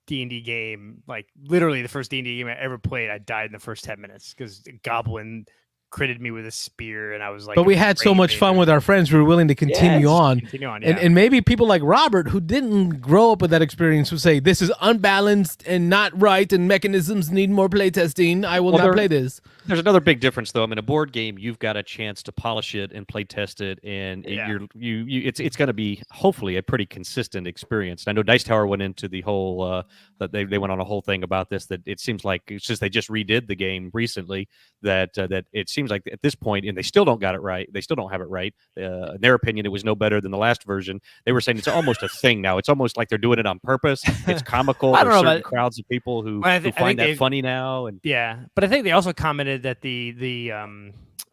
D&D game, like literally the first D&D game I ever played, I died in the first 10 minutes because the goblin critted me with a spear, and I was like, but we had so much fun with our friends, we were willing to continue on. And maybe people like Robert, who didn't grow up with that experience, would say this is unbalanced and not right, and mechanisms need more playtesting. I will not play this. There's another big difference, though. I mean, a board game, you've got a chance to polish it and play test it, and it's going to be hopefully a pretty consistent experience. I know Dice Tower went into the whole that they went on a whole thing about this, that it seems like it's just they just redid the game recently, that it seems like at this point, and they still don't got it right. They still don't have it right. In their opinion, it was no better than the last version. They were saying it's almost a thing now. It's almost like they're doing it on purpose. It's comical. I don't There's know certain crowds of people who find that funny now. And but I think they also commented that the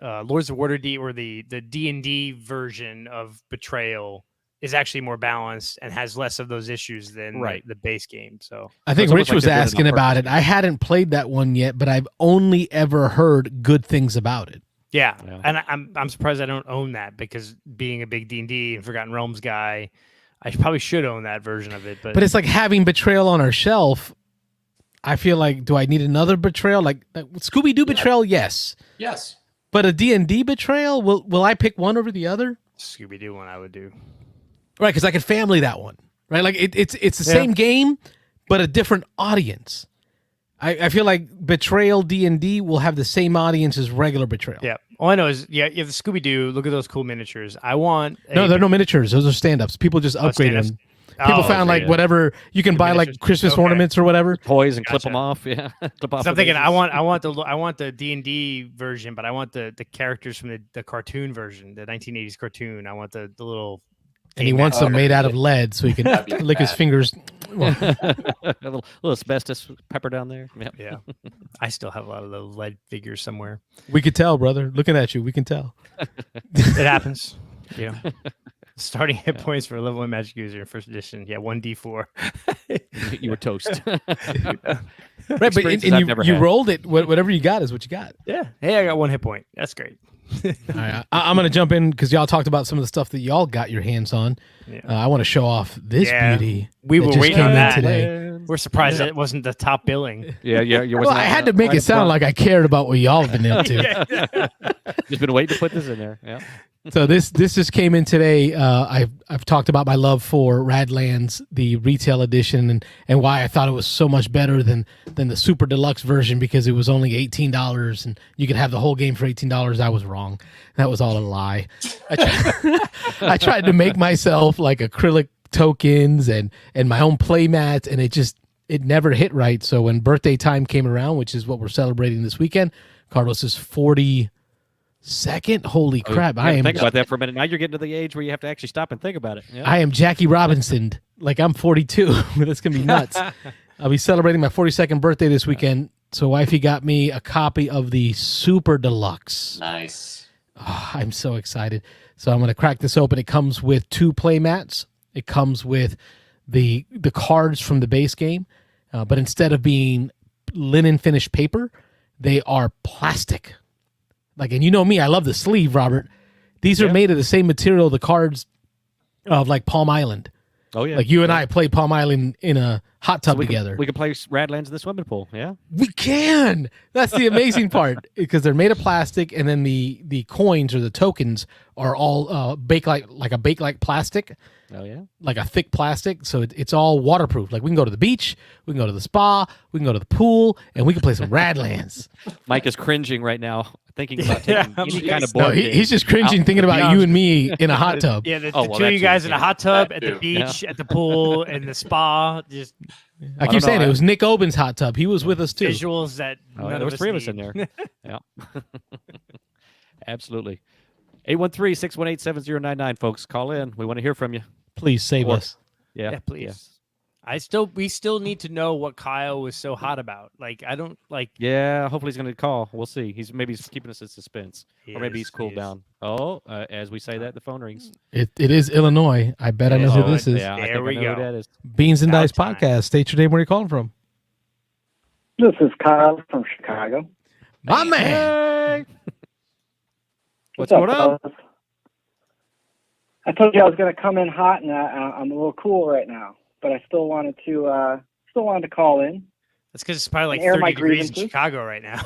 Lords of Waterdeep, or the D&D version of Betrayal, is actually more balanced and has less of those issues than the base game. So I think Rich was asking about it. I hadn't played that one yet, but I've only ever heard good things about it. Yeah. And I'm surprised I don't own that, because being a big D&D and Forgotten Realms guy, I probably should own that version of it. But it's like having Betrayal on our shelf. I feel like, do I need another Betrayal? Like Scooby-Doo Betrayal, yes. Yes. But a D&D Betrayal, will I pick one over the other? Scooby-Doo one I would do. Right, because I could family that one. Right, like it's the same game, but a different audience. I feel like Betrayal D&D will have the same audience as regular Betrayal. Yeah. All I know is, you have the Scooby-Doo. Look at those cool miniatures. I want... No, they're no miniatures. Those are stand-ups. People just upgrade them. People found like whatever you can buy, like Christmas ornaments or whatever, toys, and clip them off. Yeah, clip off. So I'm thinking I want the D&D version, but I want the characters from the cartoon version, the 1980s cartoon. I want the little. And he wants them made out of lead so he can lick his fingers. a little asbestos pepper down there. Yep. Yeah. I still have a lot of those lead figures somewhere. We could tell, brother. Looking at you, we can tell. It happens. Yeah. Starting hit points for a level 1 magic user in first edition. Yeah, 1d4. You were toast. Right, but you rolled it. Whatever you got is what you got. Yeah. Hey, I got 1 hit point. That's great. All right, I'm going to jump in because y'all talked about some of the stuff that y'all got your hands on. Yeah. I want to show off this beauty. We were waiting on that today. We're surprised it wasn't the top billing. Yeah. Well, I had to make it sound like I cared about what y'all have been up to. Just been waiting to put this in there. Yeah. So this just came in today. I've talked about my love for Radlands, the retail edition, and why I thought it was so much better than the super deluxe version because it was only $18 and you could have the whole game for $18. I was wrong. That was all a lie. I tried to make myself like acrylic tokens and my own play mats, and it never hit right. So when birthday time came around, which is what we're celebrating this weekend, Carlos's 42nd. Holy crap! I am think about that for a minute. Now you're getting to the age where you have to actually stop and think about it. Yeah. I am Jackie Robinson. Like I'm 42. That's gonna be nuts. I'll be celebrating my 42nd birthday this weekend. So wifey got me a copy of the Super Deluxe. Nice. Oh, I'm so excited. So I'm gonna crack this open. It comes with 2 play mats. It comes with the cards from the base game, but instead of being linen finished paper, they are plastic. Like, and you know me, I love the sleeve, Robert. These are made of the same material, the cards of like Palm Island. Oh yeah. Like you and I play Palm Island in a hot tub together. We can play Radlands in the swimming pool. Yeah. We can. That's the amazing part because they're made of plastic, and then the coins or the tokens are all baked like a baked plastic. Oh yeah. Like a thick plastic, so it's all waterproof. Like we can go to the beach, we can go to the spa, we can go to the pool, and we can play some Radlands. Mike is cringing right now, thinking about taking any kind of board No, game. he's just cringing thinking about you and me in a hot tub. Yeah, the Oh, two well, of that you too, guys in a yeah. hot tub, That at the too, beach, at the pool, in the spa. Just I keep saying it was Nick Oben's hot tub. He was with us too. visuals that Oh, none there was of us 3 of us need. in there. Yeah. Absolutely. 813-618-7099, folks. Call in. We want to hear from you. Please save Or- us. Yeah. Yeah, please. We still need to know what Kyle was so hot about. Like, I don't like. Yeah, hopefully he's going to call. We'll see. Maybe he's keeping us in suspense, He or maybe is, he's cooled he is. down. Oh, as we say that, the phone rings. It is Illinois. I bet I know who Oh, this is. Yeah, I There think we I know who go. that is. Beans and About Dice time. Podcast. State your name. Where are you calling from? This is Kyle from Chicago. My man. What's up, going on? fellas? I told you I was going to come in hot, and I'm a little cool right now, but I still wanted to call in. That's because it's probably like And air 30 my degrees in grievances. Chicago right now.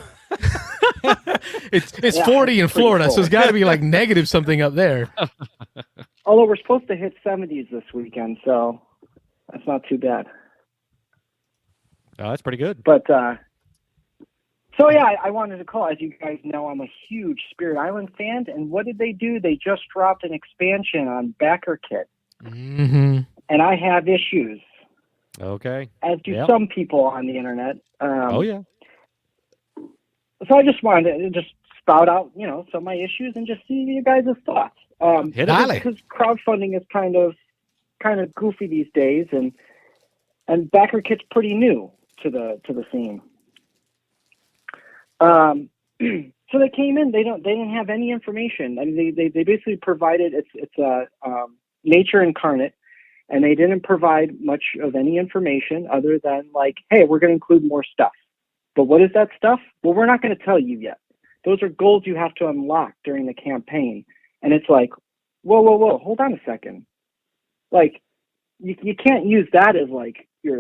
It's Yeah, 40 in it's pretty Florida, so cold. it's got to be like negative something up there. Although we're supposed to hit 70s this weekend, so that's not too bad. Oh, that's pretty good. But so yeah, I wanted to call. As you guys know, I'm a huge Spirit Island fan, and what did they do? They just dropped an expansion on Backer Kit, Mm-hmm. and I have issues, Okay. as do Yep. some people on the internet. Oh, yeah. So I just wanted to just spout out, some of my issues and just see your guys' thoughts. Hit it. Dale. Because crowdfunding is kind of goofy these days, and Backer Kit's pretty new to the scene. So they came in. They didn't have any information. I mean, they basically provided it's nature incarnate, and they didn't provide much of any information other than like, hey, we're going to include more stuff. But what is that stuff? Well, we're not going to tell you yet. Those are goals you have to unlock during the campaign. And it's like, whoa, hold on a second. Like, you can't use that as like your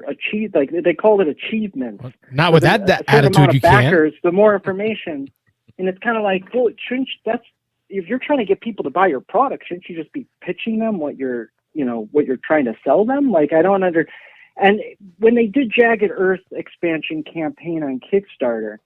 achieve, like they call it achievements. Not with that A certain attitude, amount of you can't. backers, the more information, and it's kind of like, well, if you're trying to get people to buy your product, shouldn't you just be pitching them what you're trying to sell them? Like, I don't under. And when they did Jagged Earth expansion campaign on Kickstarter,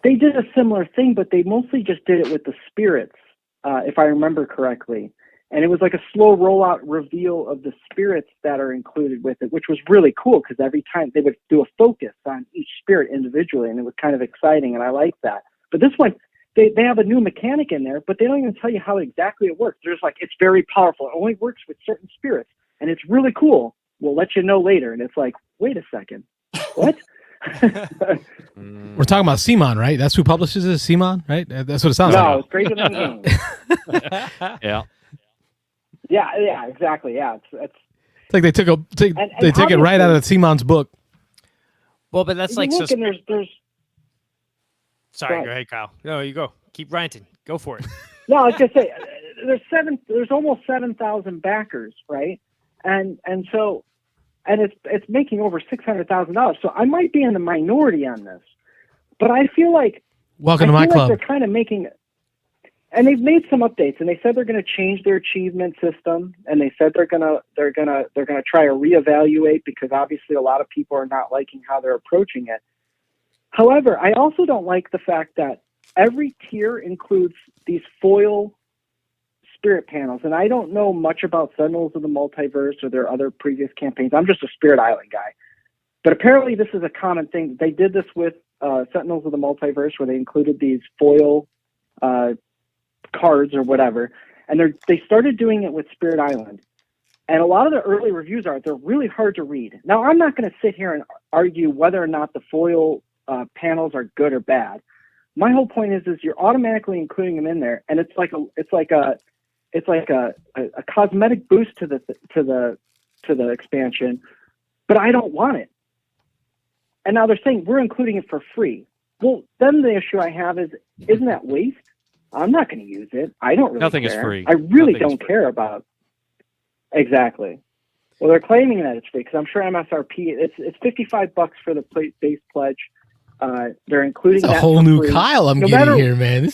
they did a similar thing, but they mostly just did it with the spirits, if I remember correctly. And it was like a slow rollout reveal of the spirits that are included with it, which was really cool because every time they would do a focus on each spirit individually, and it was kind of exciting, and I like that. But this one, they have a new mechanic in there, but they don't even tell you how exactly it works. They're just like, it's very powerful. It only works with certain spirits, and it's really cool. We'll let you know later. And it's like, wait a second. What? We're talking about Simon, right? That's who publishes it, Simon, right? That's what it sounds No, like. it's greater than the game. Yeah. Yeah, exactly. Yeah, it's It's like they took they took it right out of Simon's book. Well, but that's you like look so. and there's Sorry, Go go ahead, Kyle. No, you go. Keep ranting. Go for it. no, I was gonna say there's almost 7,000 backers, right? And it's making over $600,000. So I might be in the minority on this, but I feel like Welcome to my club. they're kind of making. and they've made some updates, and they said they're going to change their achievement system, and they said they're going to try to reevaluate because obviously a lot of people are not liking how they're approaching it. However, I also don't like the fact that every tier includes these foil spirit panels, and I don't know much about Sentinels of the Multiverse or their other previous campaigns. I'm just a Spirit Island guy. But apparently this is a common thing. They did this with Sentinels of the Multiverse where they included these foil cards or whatever, and they started doing it with Spirit Island. And a lot of the early reviews they're really hard to read. Now, I'm not going to sit here and argue whether or not the foil panels are good or bad. My whole point is you're automatically including them in there, and it's like a cosmetic boost to the expansion, but I don't want it. And now they're saying we're including it for free. Well, then the issue I have is, isn't that waste? I'm not going to use it. I don't really Nothing care. is free. I really Nothing is don't free. care about. Exactly. Well, they're claiming that it's free because I'm sure MSRP. It's $55 for the base pledge. They're including It's a that whole for new free. Kyle I'm No getting matter- here, man.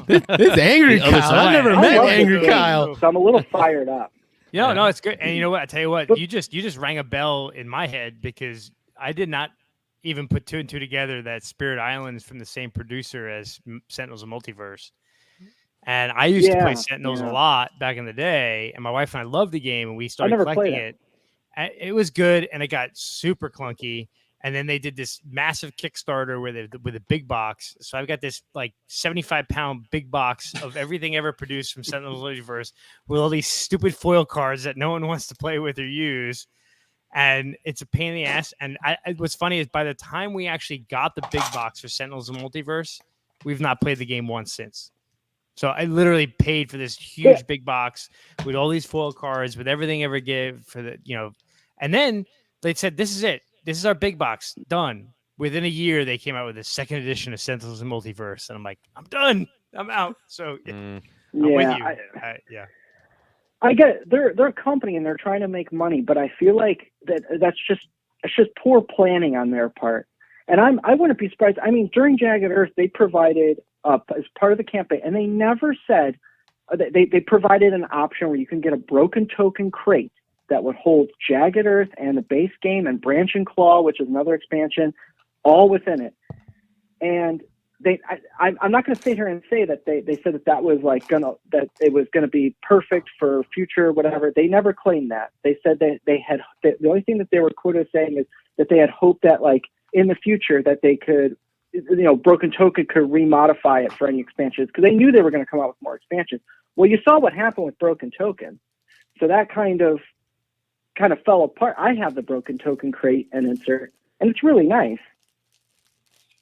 This angry The other Kyle. I've side. never I met love this angry game, Kyle. so I'm a little fired up. No, it's good. And you know what? I tell you what, you just rang a bell in my head because I did not even put two and two together that Spirit Island is from the same producer as Sentinels of Multiverse. And I used to play Sentinels a lot back in the day, and my wife and I loved the game, and we started never collecting played it. And it was good, and it got super clunky. And then they did this massive Kickstarter with a big box. So I've got this like 75-pound big box of everything ever produced from Sentinels of Multiverse with all these stupid foil cards that no one wants to play with or use. And it's a pain in the ass. And what's funny is by the time we actually got the big box for Sentinels of Multiverse, we've not played the game once since. So I literally paid for this huge big box with all these foil cards, with everything ever give for the, and then they said, this is it. This is our big box. Done. Within a year, they came out with a second edition of Sentinels of Multiverse. And I'm like, I'm done. I'm out. So I'm with you. I get it. They're a company and they're trying to make money, but I feel like it's just poor planning on their part. And I wouldn't be surprised. I mean, during Jagged Earth, they provided as part of the campaign, and they never said they provided an option where you can get a broken token crate that would hold Jagged Earth and the base game and Branch and Claw, which is another expansion, all within it. And I'm not going to sit here and say that they said that was that it was gonna be perfect for future whatever. They never claimed that. They said they had the only thing that they were quoted saying is that they had hoped that in the future that they could, Broken Token could remodify it for any expansions because they knew they were going to come out with more expansions. Well, you saw what happened with Broken Token, so that kind of fell apart. I have the Broken Token crate and insert, and it's really nice,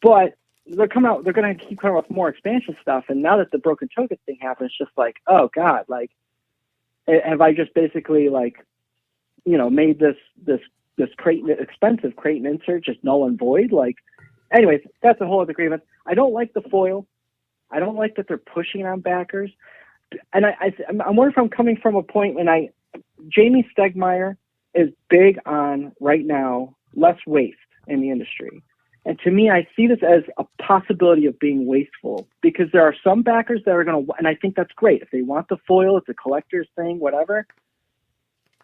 but they're going to keep coming up with more expansion stuff. And now that the Broken Token thing happened, it's just like, oh God, have I just basically made this crate, expensive crate and insert just null and void? Anyways, that's a whole other agreement. I don't like the foil. I don't like that they're pushing it on backers. And I'm wondering if I'm coming from a point when Jamie Stegmaier is big on right now less waste in the industry. And to me, I see this as a possibility of being wasteful because there are some backers that are going to, and I think that's great. If they want the foil, it's a collector's thing, whatever,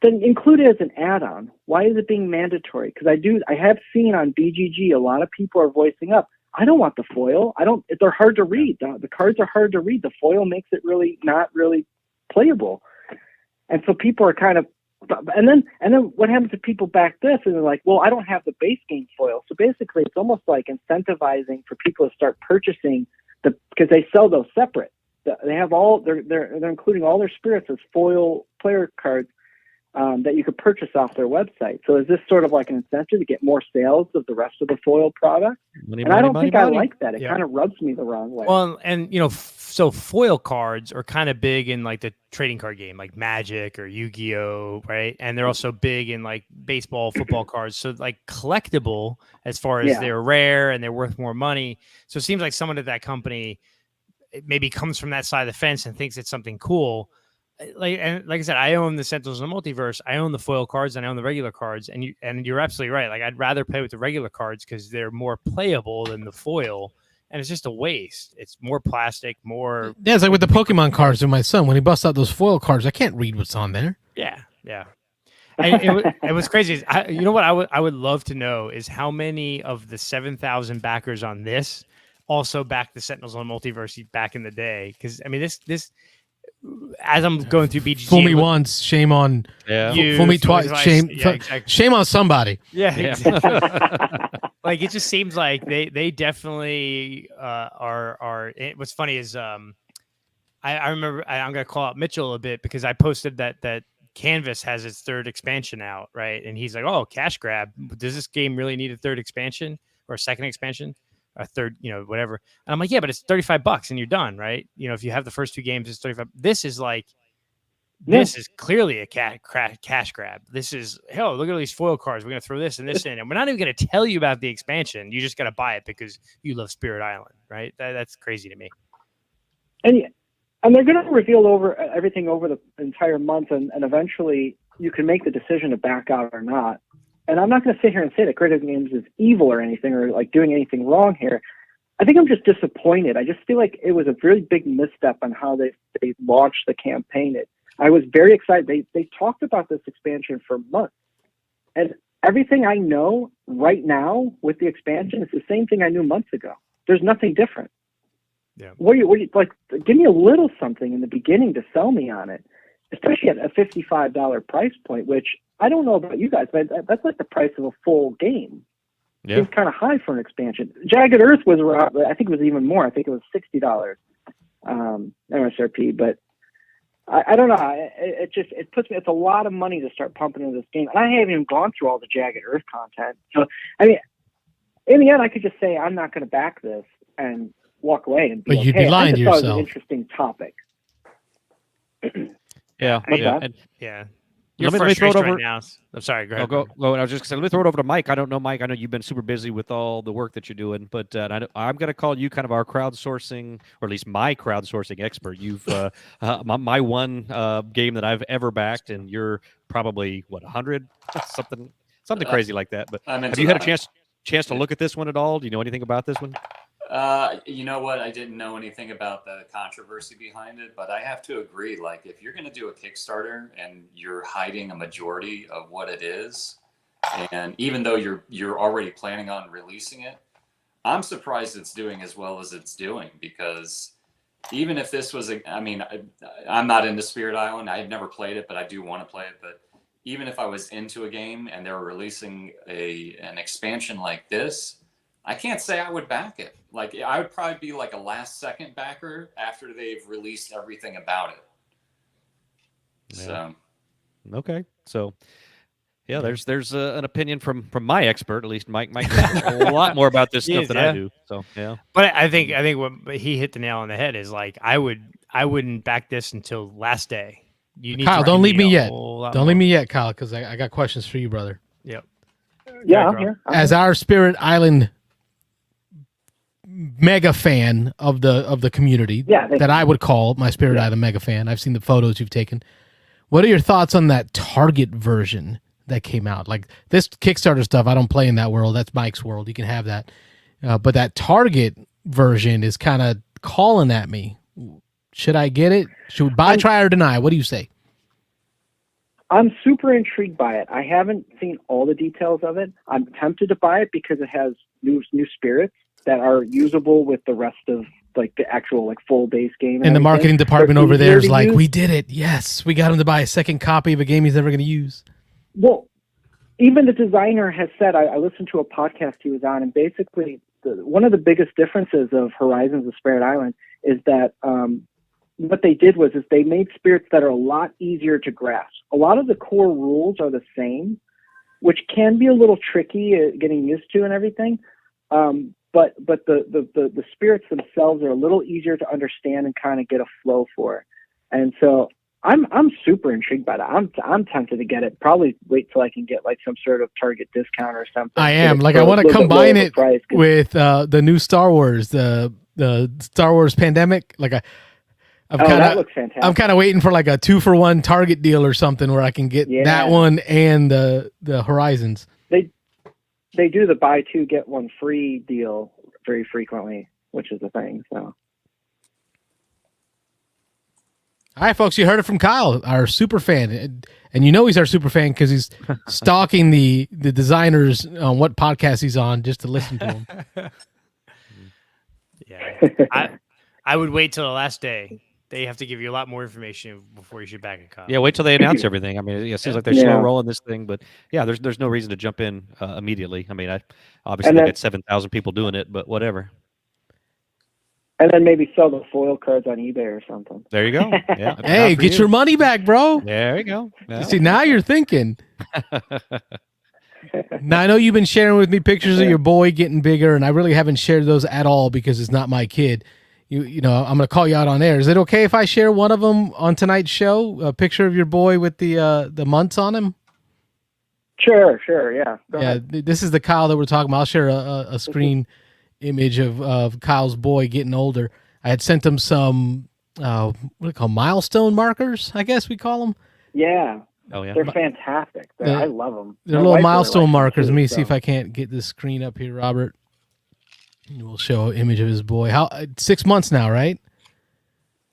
then include it as an add-on. Why is it being mandatory? Because I have seen on BGG, a lot of people are voicing up, I don't want the foil. They're hard to read. The cards are hard to read. The foil makes it really not really playable. And so people are kind of, and then what happens if people back this and they're like, well, I don't have the base game foil. So basically it's almost like incentivizing for people to start purchasing because they sell those separate. They have they're including all their spirits as foil player cards that you could purchase off their website. So is this sort of like an incentive to get more sales of the rest of the foil product? I don't think I like that. It kind of rubs me the wrong way. Well, and so foil cards are kind of big in the trading card game, like Magic or Yu-Gi-Oh, right? And they're also big in baseball, football cards. So collectible as far as they're rare and they're worth more money. So it seems like someone at that company maybe comes from that side of the fence and thinks it's something cool. Like I said, I own the Sentinels of the Multiverse. I own the foil cards and I own the regular cards. And you're absolutely right. I'd rather play with the regular cards because they're more playable than the foil. and it's just a waste. It's more plastic, more. Yeah, it's like with the Pokemon cards with my son. When he busts out those foil cards, I can't read what's on there. Yeah. And it was crazy. You know what I would love to know is how many of the 7,000 backers on this also backed the Sentinels on Multiverse back in the day. Because I mean, this as I'm going through BGG, Fool me once, shame on you. Fool me twice, shame. Exactly. Shame on somebody. Yeah. Exactly. Like it just seems like they definitely are. What's funny is I remember I'm gonna call out Mitchell a bit because I posted that Canvas has its third expansion out, right? And he's like, "Oh, cash grab. Does this game really need a third expansion or a second expansion, a third, whatever?" And I'm like, "Yeah, but it's $35 and you're done, right? If you have the first two games, it's $35. This is clearly a cash grab. This is hell. Look at all these foil cards. We're gonna throw this and this in, and we're not even gonna tell you about the expansion. You just gotta buy it because you love Spirit Island, right? That's crazy to me." And they're going to reveal everything over the entire month, and eventually you can make the decision to back out or not. And I'm not going to sit here and say that Critical Games is evil or anything, or like doing anything wrong here. I think I'm just disappointed. I just feel like it was a really big misstep on how they launched the campaign. I was very excited. They talked about this expansion for months, and everything I know right now with the expansion is the same thing I knew months ago. There's nothing different. Yeah. What do you like? Give me a little something in the beginning to sell me on it, especially at a $55 price point, which I don't know about you guys, but that's like the price of a full game. Yeah. It's kind of high for an expansion. Jagged Earth was around, I think it was even more. I think it was $60 MSRP, but I don't know. It puts me. It's a lot of money to start pumping into this game, and I haven't even gone through all the Jagged Earth content. So I mean, in the end, I could just say I'm not going to back this and walk away and be but you'd be lying to I just thought it was yourself. an interesting topic. Yeah. Yeah. Let me throw it over. Right now. I'm sorry. Go ahead. Go. I was just going to say, let me throw it over to Mike. I don't know, Mike. I know you've been super busy with all the work that you're doing, but I'm going to call you kind of our crowdsourcing, or at least my crowdsourcing expert. You've my one game that I've ever backed, and you're probably 100 something crazy like that. But have you had a chance to look at this one at all? Do you know anything about this one? You know what? I didn't know anything about the controversy behind it, but I have to agree. Like, if you're going to do a Kickstarter and you're hiding a majority of what it is, and even though you're already planning on releasing it, I'm surprised it's doing as well as it's doing. Because even if this was I'm not into Spirit Island. I've never played it, but I do want to play it. But even if I was into a game and they were releasing an expansion like this, I can't say I would back it. Like, I would probably be like a last second backer after they've released everything about it. Yeah. So, okay. So, yeah, there's an opinion from my expert, at least Mike knows a lot more about this stuff than I do. So, yeah. But I think what he hit the nail on the head is like I wouldn't back this until last day. You need Kyle, to don't leave me yet. Don't leave me yet, Kyle, because I got questions for you, brother. Yep. Yeah, I'm here. As our Spirit Island mega fan of the community, that I would call my Spirit Island mega fan. I've seen the photos you've taken. What are your thoughts on that Target version that came out? Like, this Kickstarter stuff, I don't play in that world. That's Mike's world. You can have that. But that Target version is kind of calling at me. Should I get it? Should we buy, try, or deny? What do you say? I'm super intrigued by it. I haven't seen all the details of it. I'm tempted to buy it because it has new spirits that are usable with the rest of like the actual like full base game. And the marketing department over there is like, use. we did it. Yes, we got him to buy a second copy of a game he's never going to use. Well, even the designer has said, I listened to a podcast he was on, and basically one of the biggest differences of Horizons of Spirit Island is that what they did was they made spirits that are a lot easier to grasp. A lot of the core rules are the same, which can be a little tricky getting used to and everything. But the spirits themselves are a little easier to understand and kind of get a flow for. And so I'm super intrigued by that. I'm tempted to get it. Probably wait till I can get like some sort of Target discount or something. I am. Like, I want to combine it with the new Star Wars, the Star Wars Pandemic. Like, that looks fantastic. I'm kind of waiting for like a 2-for-1 Target deal or something where I can get that one and the Horizons. They do the buy two get one free deal very frequently. which is the thing. So. All right, folks, you heard it from Kyle, our super fan. And you know he's our super fan because he's stalking the designers on what podcast he's on just to listen to him. Yeah. I would wait till the last day. They have to give you a lot more information before you shoot back at Kyle. Yeah, wait till they announce everything. I mean, it seems like they're slow rolling this thing, but yeah, there's no reason to jump in immediately. I mean, obviously they got 7,000 people doing it, but whatever. And then maybe sell the foil cards on eBay or something. There you go. Yeah. Hey, get your money back, bro. There you go. Yeah. See, now you're thinking. Now, I know you've been sharing with me pictures of your boy getting bigger, and I really haven't shared those at all because it's not my kid. You know, I'm going to call you out on air. Is it okay if I share one of them on tonight's show? A picture of your boy with the months on him? Sure, yeah. Go ahead. This is the Kyle that we're talking about. I'll share a screen image of Kyle's boy getting older. I had sent him some what do you call milestone markers, I guess we call them. Yeah. Oh yeah. They're fantastic. I love them. They're little milestone markers. Let me see if I can't get this screen up here, Robert. We'll show an image of his boy. 6 months now, right?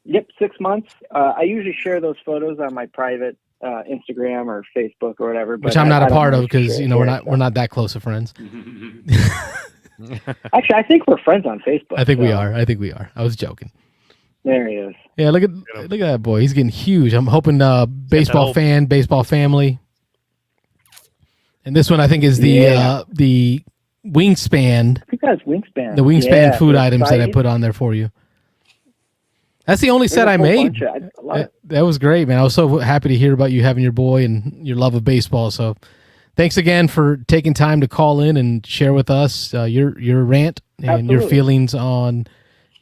Yep, 6 months. I usually share those photos on my private Instagram or Facebook or whatever. Which I'm not a part of because we're not that close of friends. Actually, I think we're friends on Facebook. I think we are. I was joking. There he is. Yeah, look at that boy. He's getting huge. I'm hoping baseball family. And this one I think is the Wingspan. I think that's Wingspan. The Wingspan food items that I put on there for you. That's the only set I made. That was great, man. I was so happy to hear about you having your boy and your love of baseball. So thanks again for taking time to call in and share with us your rant and your feelings on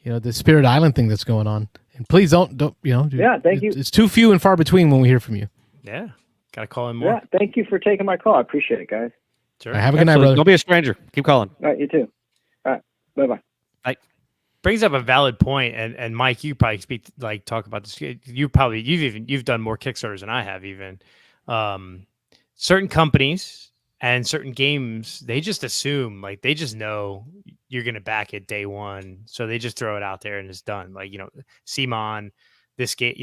the Spirit Island thing that's going on. And please don't thank you. It's too few and far between when we hear from you. Yeah. Gotta call in more. Yeah, thank you for taking my call. I appreciate it, guys. Sure. Right, have a good night, brother. Don't be a stranger. Keep calling. All right, you too. All right. Bye-bye. Bye. Brings up a valid point, and Mike, you probably talk about this. You've done more Kickstarters than I have even. Certain companies and certain games, they just assume, they just know you're going to back it day one. So they just throw it out there and it's done. Simon, this game,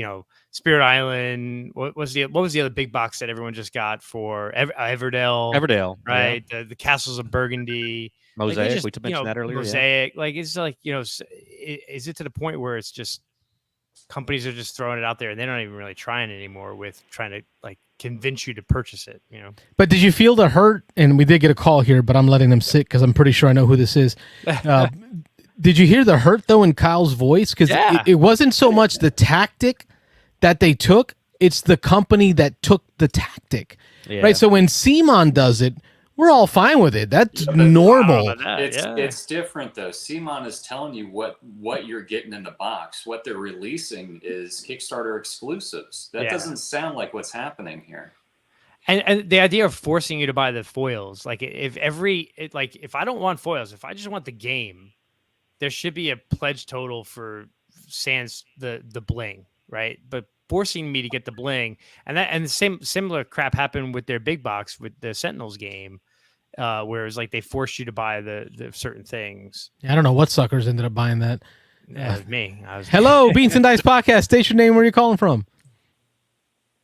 Spirit Island, what was the other big box that everyone just got for Everdell, right? Yeah. The Castles of Burgundy. Mosaic, we mentioned that earlier. Mosaic, it's is it to the point where it's just companies are just throwing it out there and they're not even really trying anymore with trying to convince you to purchase it, But did you feel the hurt? And we did get a call here, but I'm letting them sit because I'm pretty sure I know who this is. Did you hear the hurt though in Kyle's voice? Because it wasn't so much the tactic that they took; it's the company that took the tactic, right? So when Simon does it, we're all fine with it. That's normal. It's different though. Simon is telling you what you're getting in the box. What they're releasing is Kickstarter exclusives. That doesn't sound like what's happening here. And the idea of forcing you to buy the foils, if I don't want foils, if I just want the game, there should be a pledge total for sans the bling, right? But forcing me to get the bling, and the similar crap happened with their big box with the Sentinels game, where it was they forced you to buy the certain things. I don't know what suckers ended up buying that. Yeah, it was me. Hello, Beans and Dice Podcast. State your name. Where are you calling from?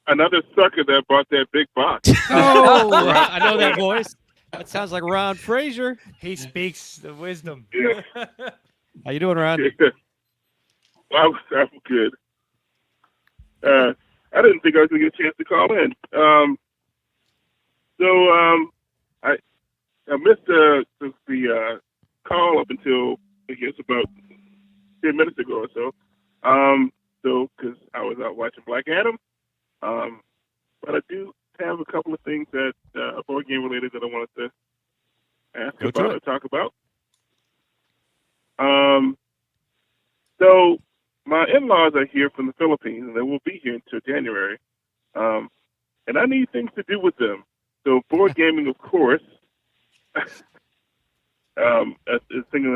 Another sucker that bought that big box. Oh, I know that voice. That sounds like Ron Frazier. He speaks the wisdom. Yeah. How you doing, Ron? I'm good. I didn't think I was going to get a chance to call in. I missed the call up until I guess about 10 minutes ago or so. Because I was out watching Black Adam. But I do have a couple of things that board game related that I wanted to ask about or talk about. So my in-laws are here from the Philippines, and they will be here until January. And I need things to do with them. So board gaming, of course, is something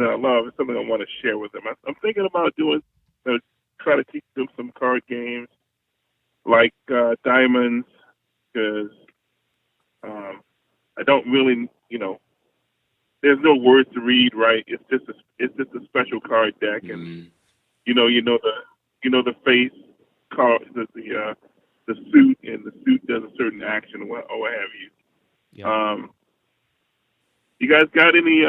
that I love. It's something I want to share with them. I'm thinking about try to teach them some card games like Diamonds, because I don't really, there's no words to read, right? It's just a special card deck, and you know the face card, the suit, and the suit does a certain action or what have you. Yeah. You guys got any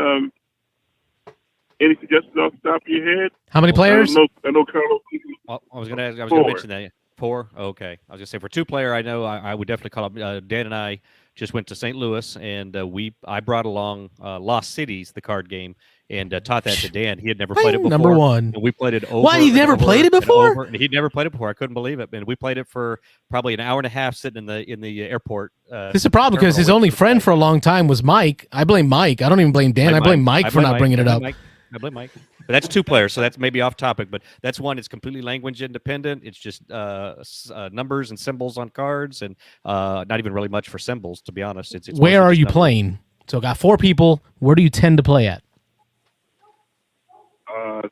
suggestions off the top of your head? How many players? I know Carlos. Well, I was gonna Four. mention that. 4. Okay. I was gonna say for 2-player, I know I would definitely call up. Dan and I just went to St. Louis, and I brought along Lost Cities, the card game, and taught that to Dan. He had never played it before. Number one. And we played it over. What? You've never played it before? And he'd never played it before. I couldn't believe it. And we played it for probably an hour and a half sitting in the airport. This is a problem because his only friend for a long time was Mike. I blame Mike. I don't even blame Dan. I blame Mike for not bringing it up. I blame Mike. But that's 2-player, so that's maybe off topic. But that's one. It's completely language independent. It's just numbers and symbols on cards, and not even really much for symbols, to be honest. It's Where are you playing? So got 4 people. Where do you tend to play at?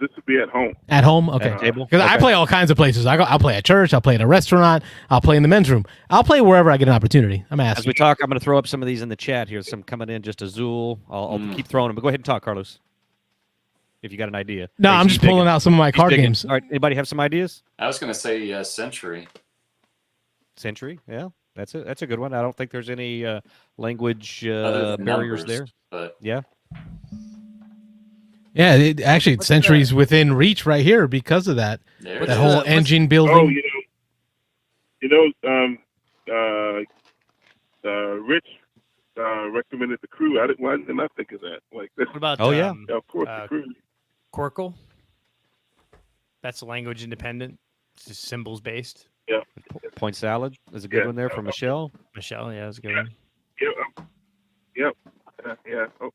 This would be at home. At home? Okay. Because I play all kinds of places. I'll play at church. I'll play at a restaurant. I'll play in the men's room. I'll play wherever I get an opportunity. I'm asking. As we talk, I'm going to throw up some of these in the chat here. Some coming in, just Azul. I'll keep throwing them. But go ahead and talk, Carlos, if you got an idea. No, I'm just pulling out some of my card games. All right. Anybody have some ideas? I was going to say Century. Century? Yeah. That's a good one. I don't think there's any language Other than barriers numbers, there. But Yeah. Yeah, actually, Century's within reach right here because of that. there That whole engine building. Rich recommended the Crew. Why didn't I think of that? Like, What about of course, the Crew. Corkle? That's language independent. It's just symbols based. Yeah. Point Salad is a good one there from Michelle. Michelle, yeah, that's a good one. Yep. Yeah. Oh,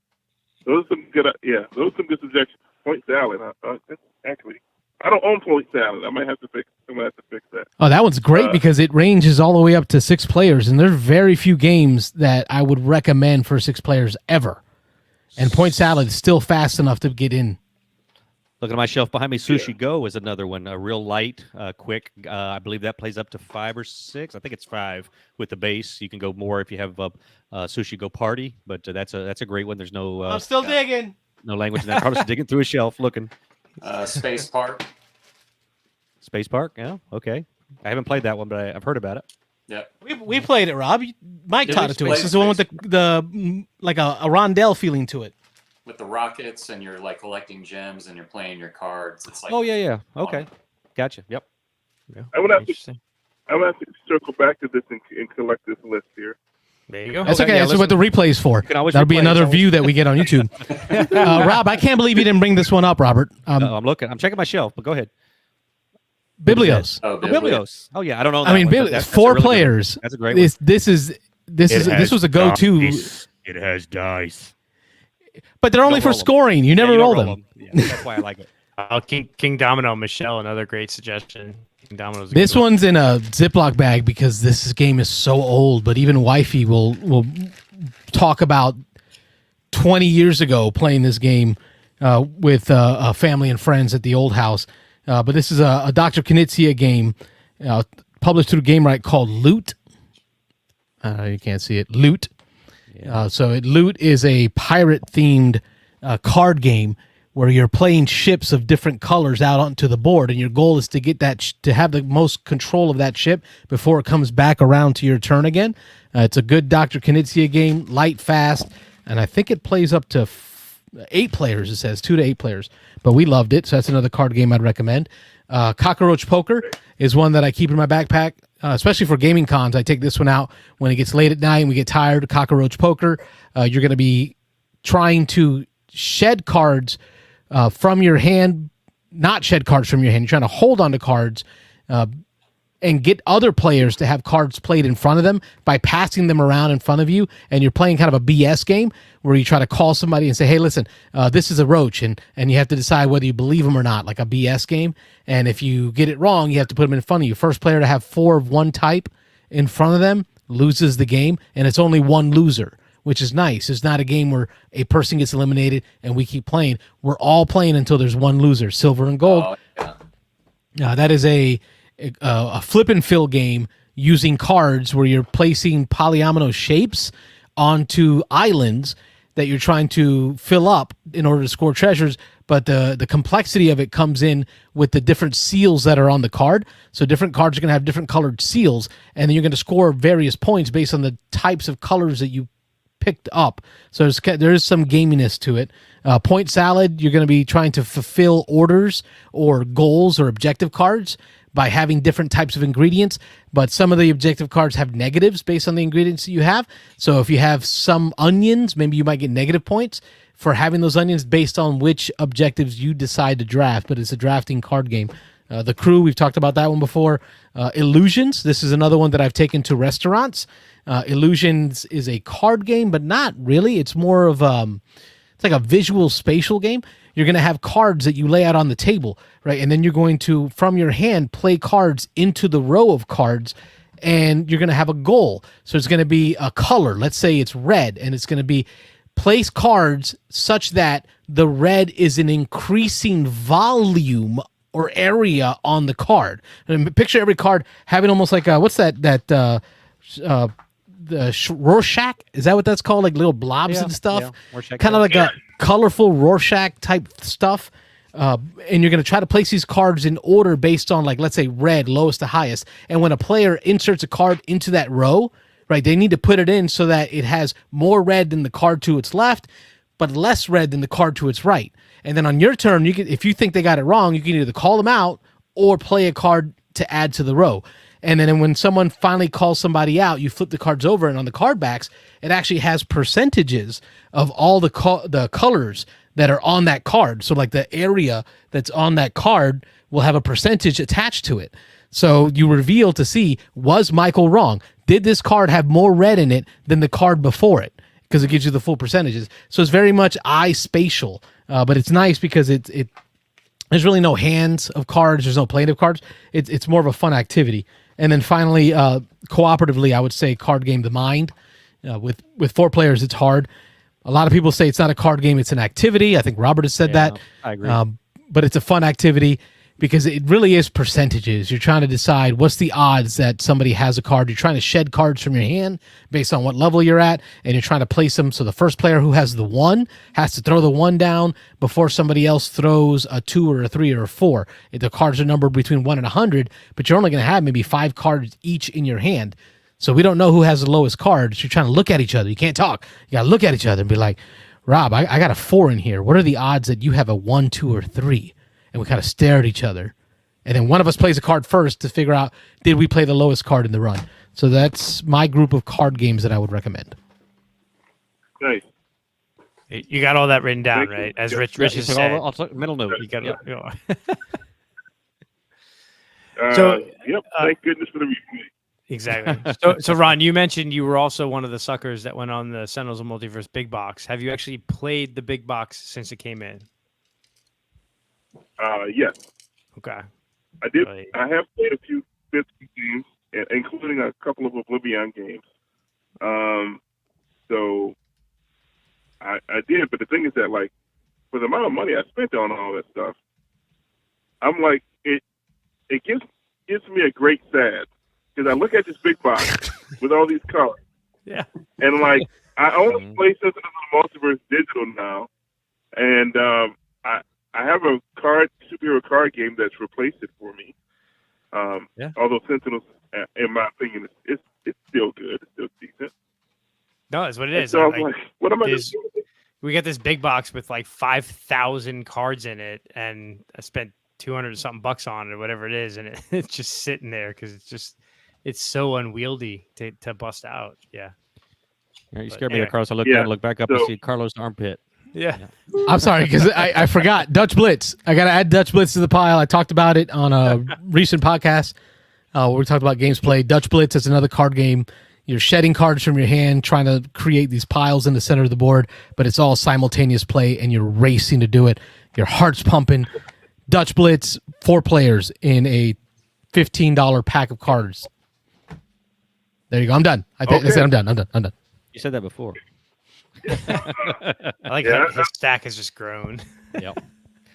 those are some good. Those are some good suggestions. Point Salad. Actually, I don't own Point Salad. I might have to fix that. Oh, that one's great because it ranges all the way up to 6 players, and there's very few games that I would recommend for 6 players ever. And Point Salad is still fast enough to get in. Looking at my shelf behind me, Sushi Go is another one. A real light, quick. I believe that plays up to 5 or 6. I think it's 5 with the base. You can go more if you have Sushi Go Party, but that's a great one. There's no. I'm still digging. No language in that. Carlos is digging through a shelf looking. Space Park. Space Park. Yeah. Okay. I haven't played that one, but I've heard about it. Yeah. We played it, Rob. Mike Yeah, taught we it to us. played It's the one with the like a rondelle feeling to it. With the rockets, and you're like collecting gems, and you're playing your cards. It's like, Oh yeah. Okay. Gotcha. Yep. Yeah. I would have to Interesting. circle back to this and collect this list here. There you go. That's Okay, okay. yeah, That's what the replay is for. can always That'll be replay. another It's always- view that we get on YouTube. Rob, I can't believe you didn't bring this one up, Robert. No, I'm looking. I'm checking my shelf, but go ahead. Biblios. Oh, Biblios. Oh yeah, I don't know. I mean, that one, but Biblios. that's 4 a really good one. players. That's a great one. This was a go-to, It has dice. but they're only Don't for roll 'em. scoring. You Yeah, never you don't roll them. Yeah, that's why I like it. King Domino, Michelle, another great suggestion. King Domino's a This good one. one's in a Ziploc bag because this game is so old. But even wifey will talk about 20 years ago playing this game with a family and friends at the old house. But this is a Dr. Knizia game published through GameRight called Loot. You can't see it. Loot. Loot is a pirate-themed card game where you're playing ships of different colors out onto the board, and your goal is to get that to have the most control of that ship before it comes back around to your turn again. It's a good Dr. Knizia game, light, fast, and I think it plays up to 8 players. It says 2 to 8 players, but we loved it, so that's another card game I'd recommend. Cockroach Poker is one that I keep in my backpack, especially for gaming cons. I take this one out when it gets late at night and we get tired. Cockroach Poker, you're going to be trying to shed cards from your hand, not shed cards from your hand. You're trying to hold onto cards and get other players to have cards played in front of them by passing them around in front of you. And you're playing kind of a BS game where you try to call somebody and say, hey, listen, this is a roach. And you have to decide whether you believe them or not, like a BS game. And if you get it wrong, you have to put them in front of you. First player to have 4 of one type in front of them loses the game. And it's only one loser, which is nice. It's not a game where a person gets eliminated and we keep playing. We're all playing until there's one loser, silver and gold. Oh, yeah. That is a flip and fill game using cards where you're placing polyomino shapes onto islands that you're trying to fill up in order to score treasures, but the complexity of it comes in with the different seals that are on the card. So different cards are going to have different colored seals, and then you're going to score various points based on the types of colors that you picked up. So there is some gaminess to it. Point salad, you're going to be trying to fulfill orders or goals or objective cards by having different types of ingredients, but some of the objective cards have negatives based on the ingredients that you have. So if you have some onions, maybe you might get negative points for having those onions based on which objectives you decide to draft, but it's a drafting card game. The Crew, we've talked about that one before. Illusions, this is another one that I've taken to restaurants. Illusions is a card game, but not really. It's more of it's like a visual spatial game. You're going to have cards that you lay out on the table, right? And then you're going to, from your hand, play cards into the row of cards, and you're going to have a goal. So it's going to be a color. Let's say it's red, and it's going to be place cards such that the red is an increasing volume or area on the card. And picture every card having almost like what's that the Rorschach, is that what that's called? Like little blobs and stuff, kind of like a colorful Rorschach type stuff. And you're going to try to place these cards in order based on, like, let's say red, lowest to highest. And when a player inserts a card into that row, right, they need to put it in so that it has more red than the card to its left, but less red than the card to its right. And then on your turn, you can, if you think they got it wrong, you can either call them out or play a card to add to the row. And then when someone finally calls somebody out, you flip the cards over, and on the card backs, it actually has percentages of all the colors that are on that card. So like the area that's on that card will have a percentage attached to it. So you reveal to see, was Michael wrong? Did this card have more red in it than the card before it? Because it gives you the full percentages. So it's very much eye spatial, but it's nice because there's really no hands of cards. There's no playing of cards. It's more of a fun activity. And then finally, cooperatively, I would say card game The Mind. With 4 players, it's hard. A lot of people say it's not a card game, it's an activity. I think Robert has said that. I agree. But it's a fun activity because it really is percentages. You're trying to decide what's the odds that somebody has a card. You're trying to shed cards from your hand based on what level you're at, and you're trying to place them. So the first player who has the 1 has to throw the 1 down before somebody else throws a 2 or a 3 or a 4. The cards are numbered between 1 and 100, but you're only going to have maybe 5 cards each in your hand. So we don't know who has the lowest cards. You're trying to look at each other. You can't talk. You got to look at each other and be like, Rob, I got a 4 in here. What are the odds that you have a 1, 2, or 3? And we kind of stare at each other. And then one of us plays a card first to figure out, did we play the lowest card in the run? So that's my group of card games that I would recommend. Nice. You got all that written down, right? As Rich has said. I'll talk middle note. You got it. Yep. Thank goodness for the replay. Exactly. So Ron, you mentioned you were also one of the suckers that went on the Sentinels of Multiverse big box. Have you actually played the big box since it came in? Yes. Okay. I did. Right. I have played a few 50 games, including a couple of Oblivion games. So I did, but the thing is that, like, for the amount of money I spent on all that stuff, I'm like, it gives me a great sad, because I look at this big box with all these colors, and like I only play Sentinels of the Multiverse digital now, and I have a superhero card game that's replaced it for me. Although Sentinels, in my opinion, it's still good. It's still decent. No, that's what it is. So I'm like, what am I going to do with it? We got this big box with like 5,000 cards in it, and I spent $200 something bucks on it or whatever it is, and it's just sitting there because it's so unwieldy to bust out. Yeah. You scared me, Carlos. I look back up and see Carlos' armpit. Yeah. I'm sorry, because I forgot Dutch Blitz. I got to add Dutch Blitz to the pile. I talked about it on a recent podcast where we talked about games played. Dutch Blitz is another card game. You're shedding cards from your hand, trying to create these piles in the center of the board, but it's all simultaneous play, and you're racing to do it. Your heart's pumping. Dutch Blitz, 4 players in a $15 pack of cards. There you go. I'm done. I said I'm done. You said that before. I like that his stack has just grown. Yep.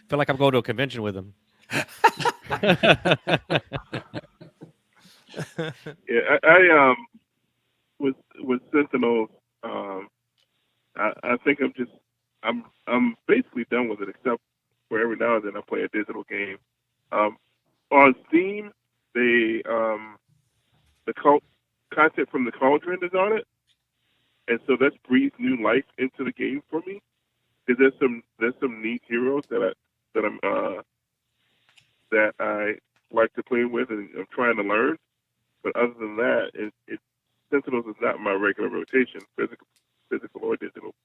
Feel like I'm going to a convention with him. I with Sentinels, I think I'm basically done with it, except for every now and then I play a digital game. On Steam, the content from the Cauldron is on it, and so that's breathed new life into the game for me. Because there's some neat heroes that I like to play with and I'm trying to learn. But other than that, Sentinels is not my regular rotation, physical or digital.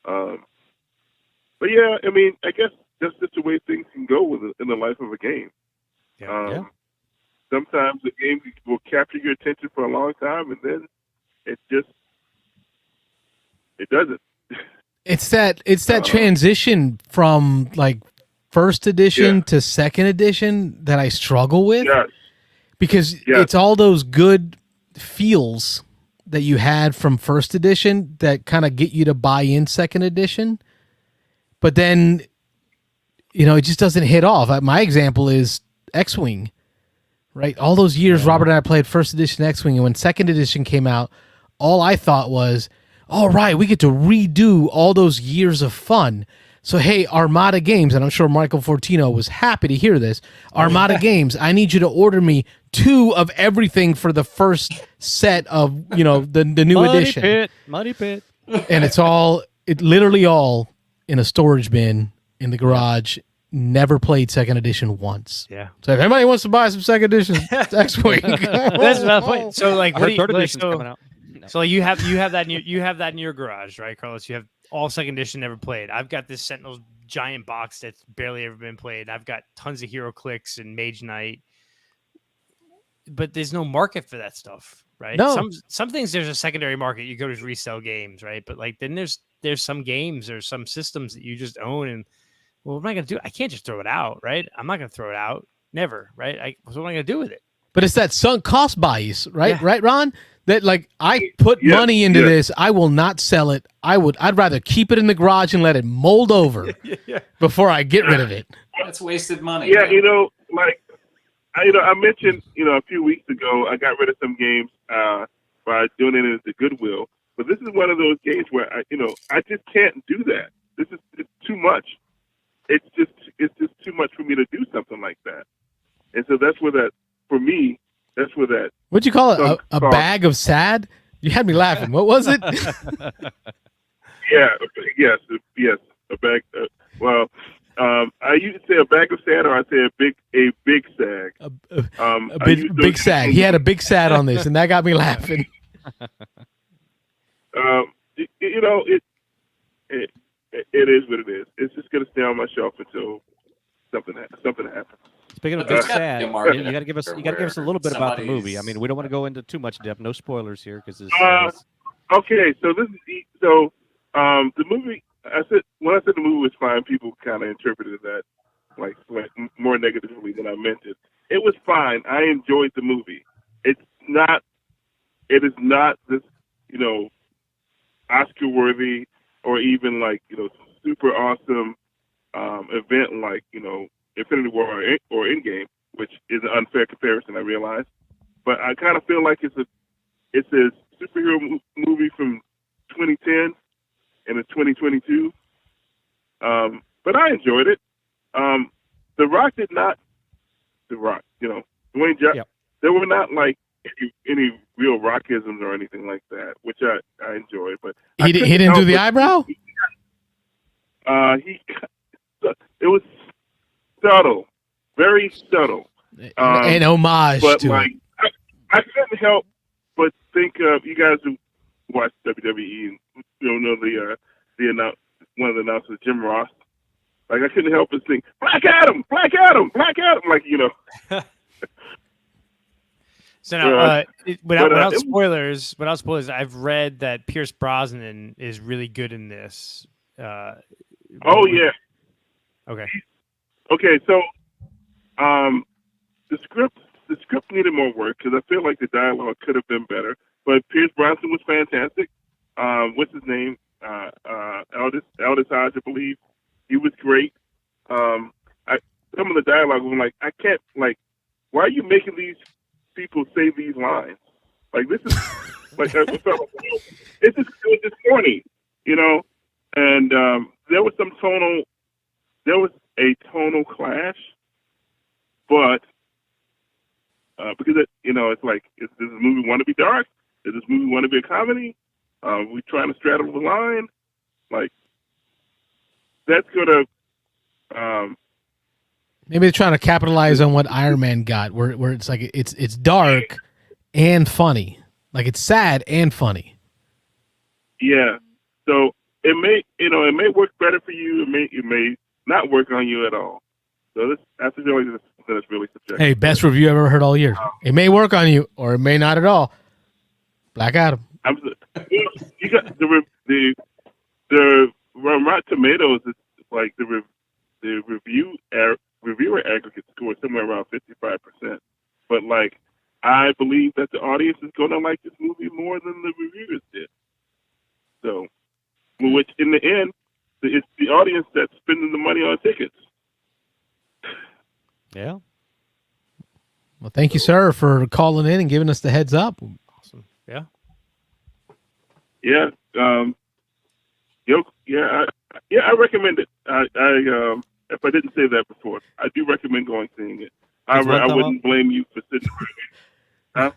But yeah, I mean, I guess that's just the way things can go in the life of a game. Yeah. Sometimes the game will capture your attention for a long time, and then it doesn't. It's that transition from like first edition to second edition that I struggle with. Yes. Because it's all those good feels that you had from first edition that kind of get you to buy in second edition. But then, it just doesn't hit off. My example is X-Wing, right? All those years Robert and I played first edition X-Wing, and when second edition came out, all I thought was, all right, we get to redo all those years of fun. So, hey, Armada Games, and I'm sure Michael Fortino was happy to hear this. Armada Games, I need you to order me 2 of everything for the first set of, the new edition. Money pit. And it's literally all in a storage bin in the garage. Never played second edition once. Yeah. So if anybody wants to buy some second edition X-Wing, that's another point. So like, what do you, third like, edition's coming out. No. So you have that in your garage, right, Carlos? You have all second edition never played. I've got this Sentinels giant box that's barely ever been played. I've got tons of Hero Clicks and Mage Knight, but there's no market for that stuff, right? No. Some things there's a secondary market. You go to resell games, right? But like then there's some games or some systems that you just own, and well, what am I going to do? I can't just throw it out, right? I'm not going to throw it out, never, right? What am I going to do with it? But it's that sunk cost bias, right? Yeah. Right, Ron? That like I put money into this, I will not sell it. I'd rather keep it in the garage and let it mold over before I get rid of it. That's wasted money. Yeah, I mentioned, a few weeks ago, I got rid of some games by donating it to Goodwill. But this is one of those games where I just can't do that. It's too much. It's just too much for me to do something like that. And so that's where What'd you call it? A bag of sad? You had me laughing. What was it? Yes, a bag. I used to say a bag of sad, or I say a big sag. A big sag. He had a big sad on this, and that got me laughing. It is what it is. It's just going to stay on my shelf until something happens. Speaking of There's big gotta sad, be a you market got to give us a little bit about the movie. I mean, we don't want to go into too much depth. No spoilers here because okay. So the movie. When I said the movie was fine, people kind of interpreted that like more negatively than I meant it. It was fine. I enjoyed the movie. It is not this Oscar worthy or even like super awesome event like Infinity War or Endgame, which is an unfair comparison, I realize. But I kind of feel like it's a superhero movie from 2010 and it's 2022. But I enjoyed it. The Rock did not. The Rock, Dwayne Johnson. There were not like any real rockisms or anything like that, which I enjoyed. But he didn't do the eyebrow. It was subtle, very subtle. An homage but to like, it. I couldn't help but think of you guys who watch WWE and know one of the announcers, Jim Ross. Like I couldn't help but think Black Adam, Black Adam, Black Adam. Like So now, without spoilers, I've read that Pierce Brosnan is really good in this. Oh yeah. Okay. Okay, so the script needed more work because I feel like the dialogue could have been better. But Pierce Brosnan was fantastic. What's his name? Aldous Hodge, I believe. He was great. Some of the dialogue was like, I can't like. Why are you making these people say these lines? Like this is like it's just corny. you know, and there was a tonal clash, but because it's like, does this movie want to be dark? Does this movie want to be a comedy? We trying to straddle the line? Like, that's gonna. Maybe they're trying to capitalize on what Iron Man got, where it's like it's dark and funny, like it's sad and funny. Yeah. So it may work better for you. It may not work on you at all. So that's really subjective. Hey, best review I've ever heard all year. It may work on you, or it may not at all. Black Adam. You got the Rotten Tomatoes. It's like the reviewer aggregate score somewhere around 55%. But like, I believe that the audience is going to like this movie more than the reviewers did. So, which in the end, it's the audience that's spending the money on tickets. Yeah. Well, thank you, sir, for calling in and giving us the heads up. Awesome. Yeah. Yeah. I recommend it. If I didn't say that before, I do recommend seeing it. I wouldn't blame you for sitting. Huh?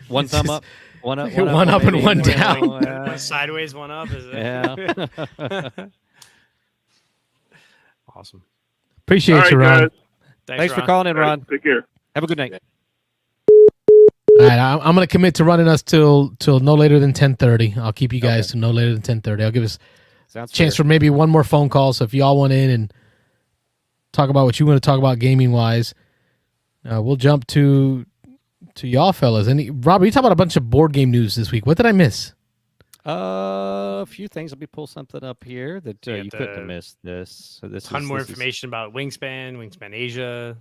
One thumb up. One up, one up and one down. One sideways, one up. Is it? Yeah. Awesome. Appreciate you, Ron. Guys. Thanks for calling in, Ron. Take care. Have a good night. All right, I'm going to commit to running us till no later than 10:30. I'll keep you guys to no later than 10:30. I'll give us a chance for maybe one more phone call. So if y'all want in and talk about what you want to talk about gaming wise, we'll jump to y'all fellas. And Robert, you talked about a bunch of board game news this week. What did I miss? A few things. Let me pull something up here that you couldn't have missed. This. So this. Ton more information about Wingspan Asia.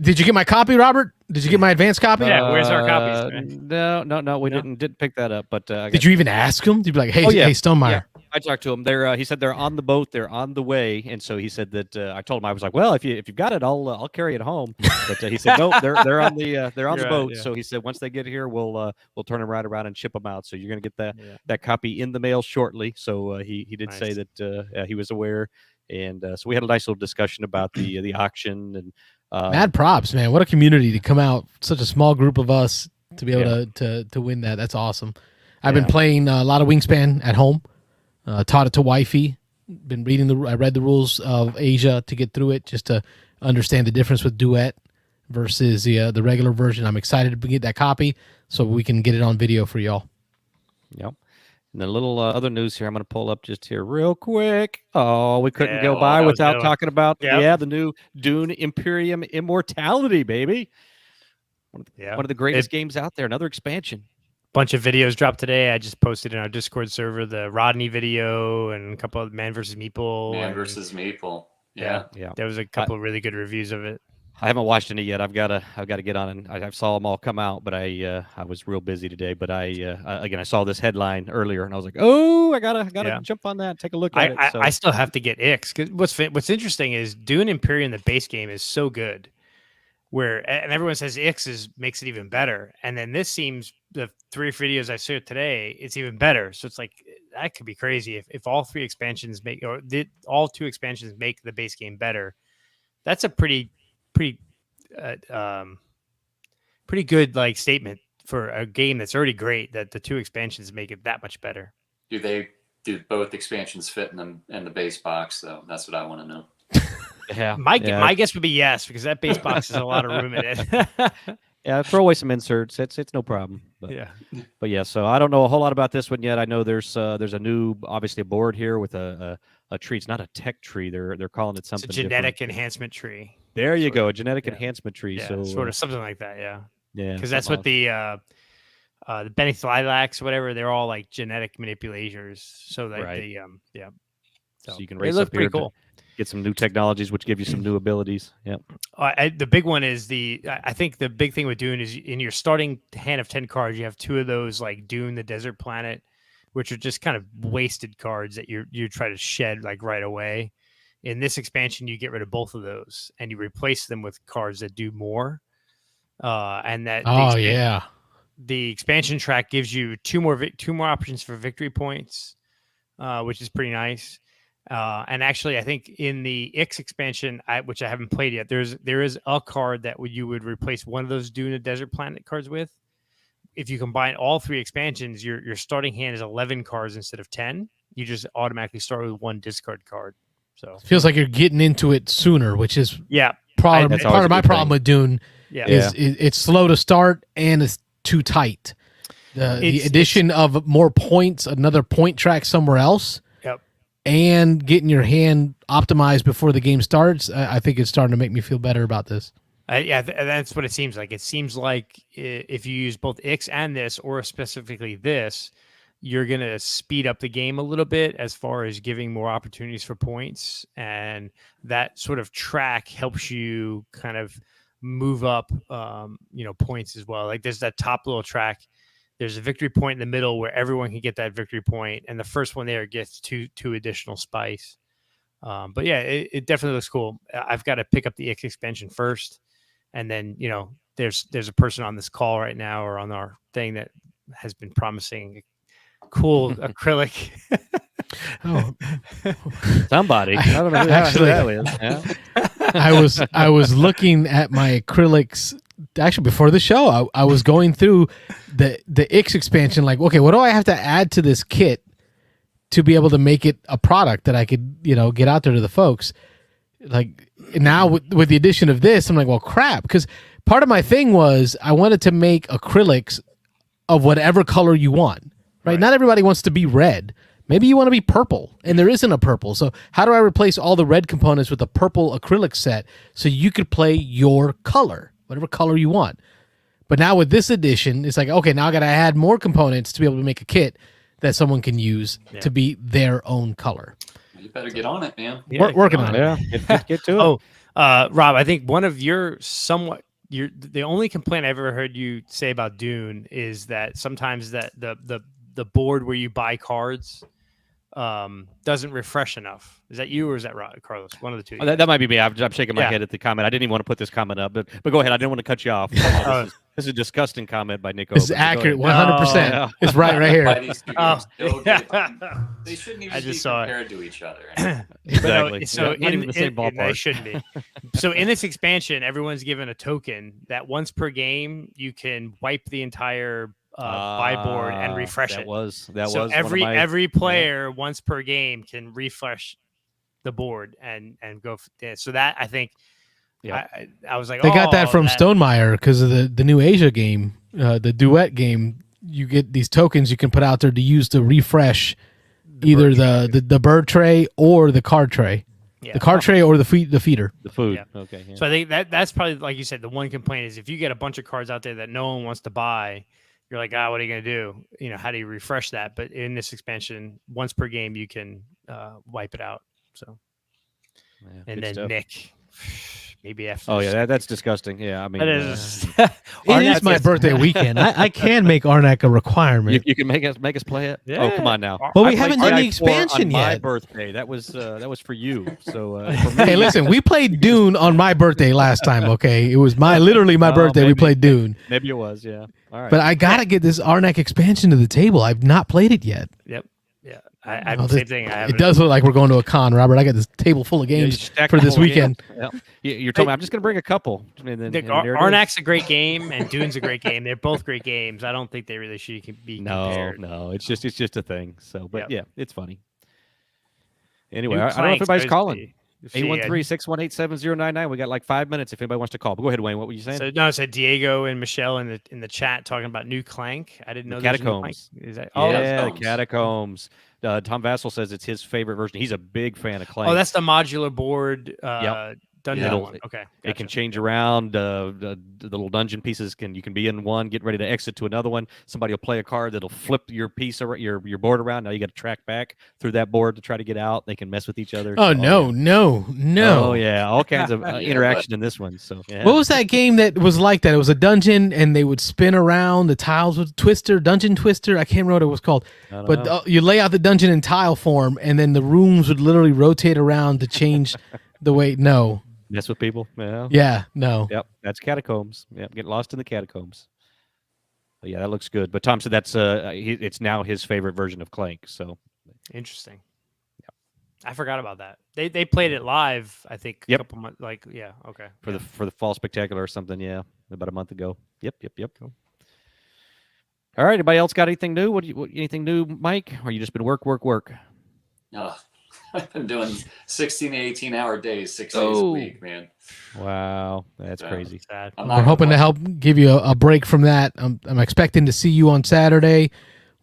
Did you get my copy, Robert? Did you get my advanced copy? Yeah, where's our copies? No, we didn't pick that up. But did you even ask him? Did you be like, hey, hey, Stonemeyer? Yeah. I talked to him. He said they're on the boat. They're on the way, and so he said that. I told him, I was like, well, if you've got it, I'll carry it home. But he said no, they're on the boat. Yeah. So he said once they get here, we'll turn them right around and ship them out. So you're gonna get that copy in the mail shortly. So he did say that he was aware, and so we had a nice little discussion about the auction and. Mad props, man! What a community to come out. Such a small group of us to be able to win that. That's awesome. I've been playing a lot of Wingspan at home. Taught it to wifey. Been reading I read the rules of Asia to get through it, just to understand the difference with duet versus the regular version. I'm excited to get that copy so we can get it on video for y'all. Yep. And the little other news here, I'm going to pull up just here real quick. Oh, we couldn't go by without talking about the new Dune Imperium Immortality, baby. One of the greatest games out there. Another expansion. Bunch of videos dropped today. I just posted in our Discord server the Rodney video and a couple of Man vs. Meeple. Versus Meeple. Yeah. There was a couple of really good reviews of it. I haven't watched any yet. I've got to get on, and I saw them all come out, but I was real busy today. But I saw this headline earlier, and I was like, oh, I gotta jump on that, take a look at it. So. I still have to get Ix. Cause what's interesting is Dune Imperium, the base game, is so good. And everyone says Ix makes it even better, and then this seems the 3 videos I saw today, it's even better. So it's like that could be crazy if all 3 expansions all 2 expansions make the base game better. That's a pretty good like statement for a game that's already great, that the 2 expansions make it that much better. Do both expansions fit in the base box though? That's what I want to know. Yeah. My guess would be yes, because that base box has a lot of room in it. Yeah, throw away some inserts. It's no problem. But yeah, so I don't know a whole lot about this one yet. I know there's a new, obviously, a board here with a tree. It's not a tech tree. They're calling it something. It's a genetic enhancement tree. There you go, a genetic enhancement tree. Yeah, so sort of something like that. Yeah. Because that's what awesome. the Benny Lilacs, whatever. They're all like genetic manipulators. So that So you can race up here. Cool. Get some new technologies, which give you some new abilities. Yep. The big one is I think the big thing with Dune is in your starting hand of 10 cards, you have 2 of those like Dune, the Desert Planet, which are just kind of wasted cards that you try to shed like right away. In this expansion, you get rid of both of those and you replace them with cards that do more. And that the expansion track gives you two more options for victory points. which is pretty nice. And actually, I think in the X expansion, which I haven't played yet, there is a card that you would replace one of those Dune of Desert Planet cards with. If you combine all 3 expansions, your starting hand is 11 cards instead of 10. You just automatically start with 1 discard card. So feels like you're getting into it sooner, which is part That's of my problem with Dune. Is it's slow to start and it's too tight. The addition of more points, another point track somewhere else, and getting your hand optimized before the game starts, I think it's starting to make me feel better about this. That's what it seems like. It seems like if you use both X and this, or specifically this, you're going to speed up the game a little bit as far as giving more opportunities for points. And that sort of track helps you kind of move up, points as well. Like there's that top little track. There's a victory point in the middle where everyone can get that victory point, and the first one there gets two additional spice. But yeah, it definitely looks cool. I've got to pick up the X expansion first, and then there's a person on this call right now or on our thing that has been promising cool acrylic. Somebody. I don't know who Actually, that is. Yeah. I was looking at my acrylics actually before the show. I was going through the X expansion, like, okay, what do I have to add to this kit to be able to make it a product that I could, get out there to the folks? Like now with the addition of this, I'm like, well, crap. Because part of my thing was I wanted to make acrylics of whatever color you want, right? Not everybody wants to be red. Maybe you want to be purple, and there isn't a purple. So how do I replace all the red components with a purple acrylic set so you could play your color, whatever color you want? But now with this edition, it's like, okay, now I got to add more components to be able to make a kit that someone can use to be their own color. You better get on it, man. Working on it. Yeah, get to it. Rob, I think one of the only complaint I've ever heard you say about Dune is that sometimes that the board where you buy cards doesn't refresh enough. Is that you or is that Carlos? One of the two. Oh, that might be me. I'm shaking my head at the comment. I didn't even want to put this comment up, but go ahead. I didn't want to cut you off. This is a disgusting comment by Nick Oben. This is accurate, 100%. It's right here. They shouldn't even I be just saw compared to each other. Exactly. So not even the same ballpark. They shouldn't be. So in this expansion, everyone's given a token that once per game you can wipe the entire buy board and refresh it. So every player once per game can refresh the board and go. So that I think. Yeah, I was like, they got that from Stonemeyer because of the new Asia game, the duet game. You get these tokens you can put out there to use to refresh either the bird tray or the card tray, the card tray or the feeder. The food. Yeah. Okay. Yeah. So I think that's probably, like you said, the one complaint is if you get a bunch of cards out there that no one wants to buy, you're like, what are you going to do? How do you refresh that? But in this expansion, once per game, you can wipe it out. So, and then stuff. Nick. Maybe after. Oh yeah, that's disgusting. Yeah, I mean, it is my birthday weekend. I can make Arnak a requirement. You can make us play it. Yeah. Oh, come on now. Well, we haven't done the expansion yet. My birthday. That was for you. So for me. Hey, listen, we played Dune on my birthday last time. Okay, it was literally my birthday. Maybe, we played Dune. Maybe it was. Yeah. All right. But I gotta get this Arnak expansion to the table. I've not played it yet. Yep. Yeah, I the same thing. It does look like we're going to a con, Robert. I got this table full of games for this weekend. Yeah. You're telling me I'm just going to bring a couple. Arnak's a great game, and Dune's a great game. They're both great games. I don't think they really should be compared. No, it's just a thing. So, but yeah, it's funny. Anyway, I don't know if anybody's calling. 813-618-7099. We got like 5 minutes if anybody wants to call. But go ahead, Wayne. What were you saying? So no, I said Diego and Michelle in the chat talking about new Clank. I didn't know the Catacombs. Is that, the Catacombs. Tom Vassell says it's his favorite version. He's a big fan of Clank. Oh, that's the modular board. Dungeon one. Okay, gotcha. It can change around. The little dungeon pieces you can be in one, get ready to exit to another one. Somebody will play a card that'll flip your piece or your board around. Now you got to track back through that board to try to get out. They can mess with each other. Oh no! Oh yeah, all kinds of interaction in this one. So yeah. What was that game that was like that? It was a dungeon and they would spin around. The tiles with Dungeon Twister. I can't remember what it was called. But you lay out the dungeon in tile form, and then the rooms would literally rotate around to change the way. No. Mess with people. Yeah, no. Yep, that's Catacombs. Yep, get lost in the Catacombs. But yeah, that looks good. But Tom said that's it's now his favorite version of Clank. So Interesting. I forgot about that. They played it live, I think, a Yep. couple months. Like, yeah, okay. For the fall spectacular or something. Yeah, about a month ago. Yep. Cool. All right. Anybody else got anything new? Anything new, Mike? Or you just been work? Oh, I've been doing 16 to 18 hour days, 6 days a week, man. Wow, that's crazy. Sad. I'm We're not hoping to help give you a break from that. I'm expecting to see you on Saturday.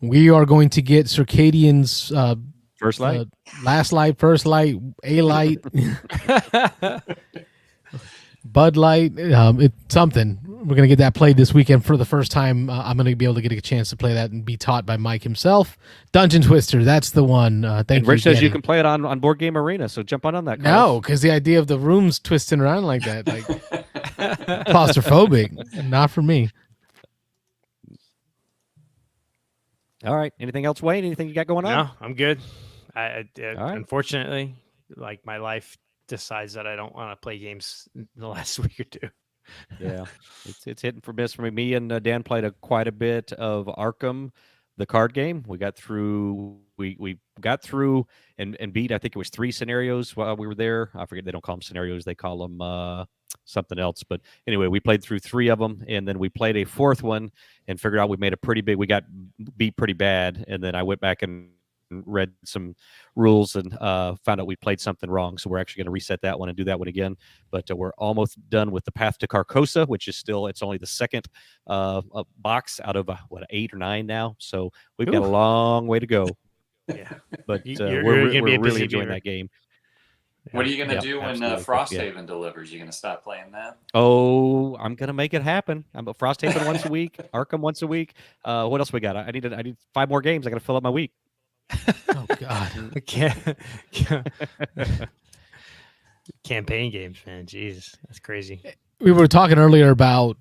We are going to get Circadian's First light. last light, first light, a light, Bud Light. It's something. We're gonna get that played this weekend for the first time. I'm gonna be able to get a chance to play that and be taught by Mike himself. Dungeon Twister, that's the one. Thank And you. Rich says you Getty. can play it on Board Game Arena, so jump on that. No, because the idea of the rooms twisting around like that, like claustrophobic, not for me. All right. Anything else, Wayne? Anything you got going on? No, I'm good. I All right. Unfortunately, like my life decides that I don't want to play games in the last week or two. Yeah, it's hitting for miss for me. Me and Dan played quite a bit of Arkham, the card game. We got through. We got through and beat. I think it was 3 scenarios while we were there. I forget, they don't call them scenarios; they call them something else. But anyway, we played through 3 of them, and then we played a 4th one and figured out we made a pretty big. We got beat pretty bad, and then I went back and read some rules and found out we played something wrong. So we're actually going to reset that one and do that one again. But we're almost done with the Path to Carcosa, which is still, it's only the second box out of 8 or 9 now. So we've got a long way to go. Yeah, But You're we're gonna be a really busy enjoying beaver. that game. What are you going to Yeah, do when absolutely. Frosthaven delivers? You going to stop playing that? Oh, I'm gonna make it happen. I'm a Frosthaven once a week, Arkham once a week. What else we got? I need 5 more games. I got to fill up my week. Oh God. Campaign games, man. Jesus, that's crazy. We were talking earlier about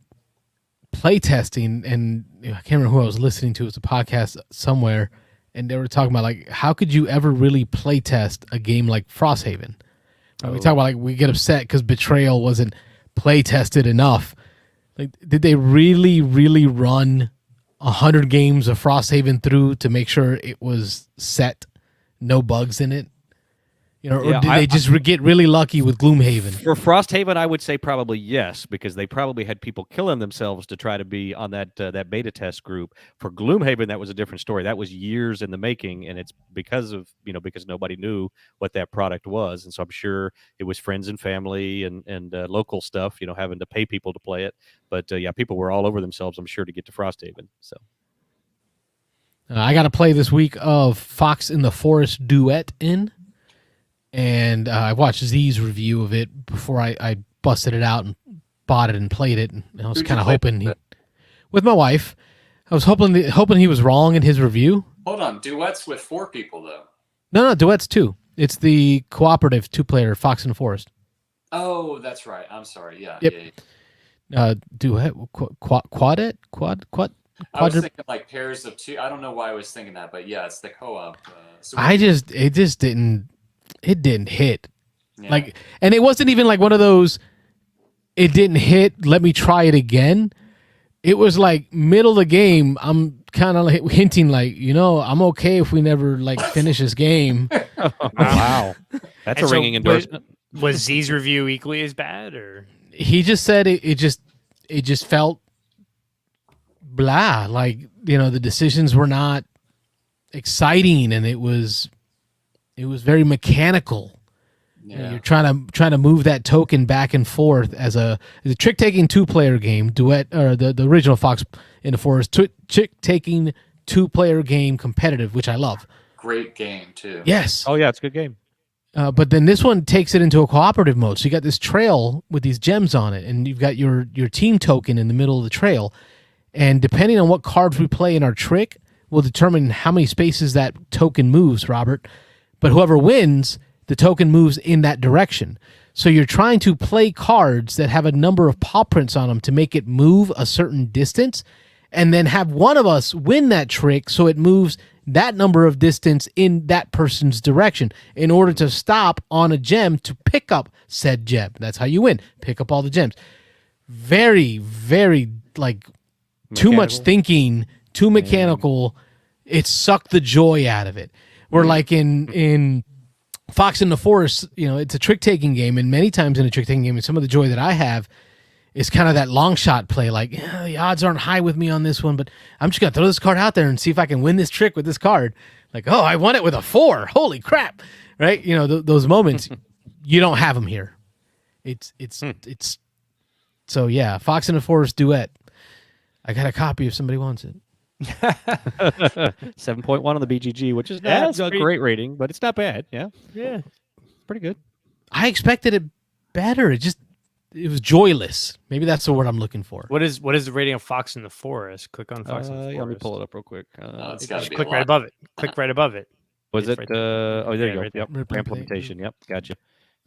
playtesting, and I can't remember who I was listening to. It was a podcast somewhere, and they were talking about like, how could you ever really playtest a game like Frosthaven? Right? We talk about like we get upset because Betrayal wasn't playtested enough. Like, did they really run 100 games of Frosthaven through to make sure it was set, no bugs in it? You know, or Yeah, did they just get really lucky with Gloomhaven? For Frosthaven, I would say probably yes, because they probably had people killing themselves to try to be on that beta test group. For Gloomhaven, that was a different story. That was years in the making, and it's because nobody knew what that product was, and so I'm sure it was friends and family and local stuff, having to pay people to play it. But yeah, people were all over themselves, I'm sure, to get to Frosthaven. So I got to play this week of Fox in the Forest Duet in. And I watched Z's review of it before I busted it out and bought it and played it. And I was kind of hoping with my wife. I was hoping he was wrong in his review. Hold on, duets with 4 people though. No, duets 2. It's the cooperative 2-player Fox in the Forest. Oh, that's right. I'm sorry. Yeah. Yep. Yeah. Duet, quadet. I was thinking like pairs of 2. I don't know why I was thinking that, but yeah, it's the co-op. It didn't hit. Yeah. Like, and it wasn't even like one of those, it didn't hit, let me try it again. It was like middle of the game, I'm kind of like hinting like, I'm okay if we never like finish this game. wow, that's And a ringing endorsement. Was Z's review equally as bad, or He just said it just felt blah. Like, the decisions were not exciting, and it was very mechanical. Yeah. You're trying to move that token back and forth as a trick-taking 2-player game. Duet, or the original Fox in the Forest trick-taking 2-player game competitive, which I love. Great game too. Yes. Oh yeah, it's a good game. But then this one takes it into a cooperative mode. So you got this trail with these gems on it, and you've got your team token in the middle of the trail. And depending on what cards we play in our trick will determine how many spaces that token moves, Robert. But whoever wins, the token moves in that direction. So you're trying to play cards that have a number of paw prints on them to make it move a certain distance, and then have one of us win that trick so it moves that number of distance in that person's direction in order to stop on a gem to pick up said gem. That's how you win. Pick up all the gems. Very, very, like, too much thinking, too mechanical. It sucked the joy out of it. Where like in Fox in the Forest, it's a trick taking game, and many times in a trick taking game, and some of the joy that I have is kind of that long shot play. Like the odds aren't high with me on this one, but I'm just gonna throw this card out there and see if I can win this trick with this card. Like, oh, I won it with a 4. Holy crap! Right? Those moments you don't have them here. It's so yeah. Fox in the Forest duet. I got a copy if somebody wants it. 7.1 on the BGG, which is not a great rating, but it's not bad. Yeah, it's pretty good. I expected it better. It was joyless. Maybe that's the word I'm looking for. What is the rating of Fox in the Forest? Click on Fox in the Forest. Let me pull it up real quick. It's got to be click right above it. Click right above it. Was it? Right there you go. right Yep. there. Implementation. Yep. Gotcha.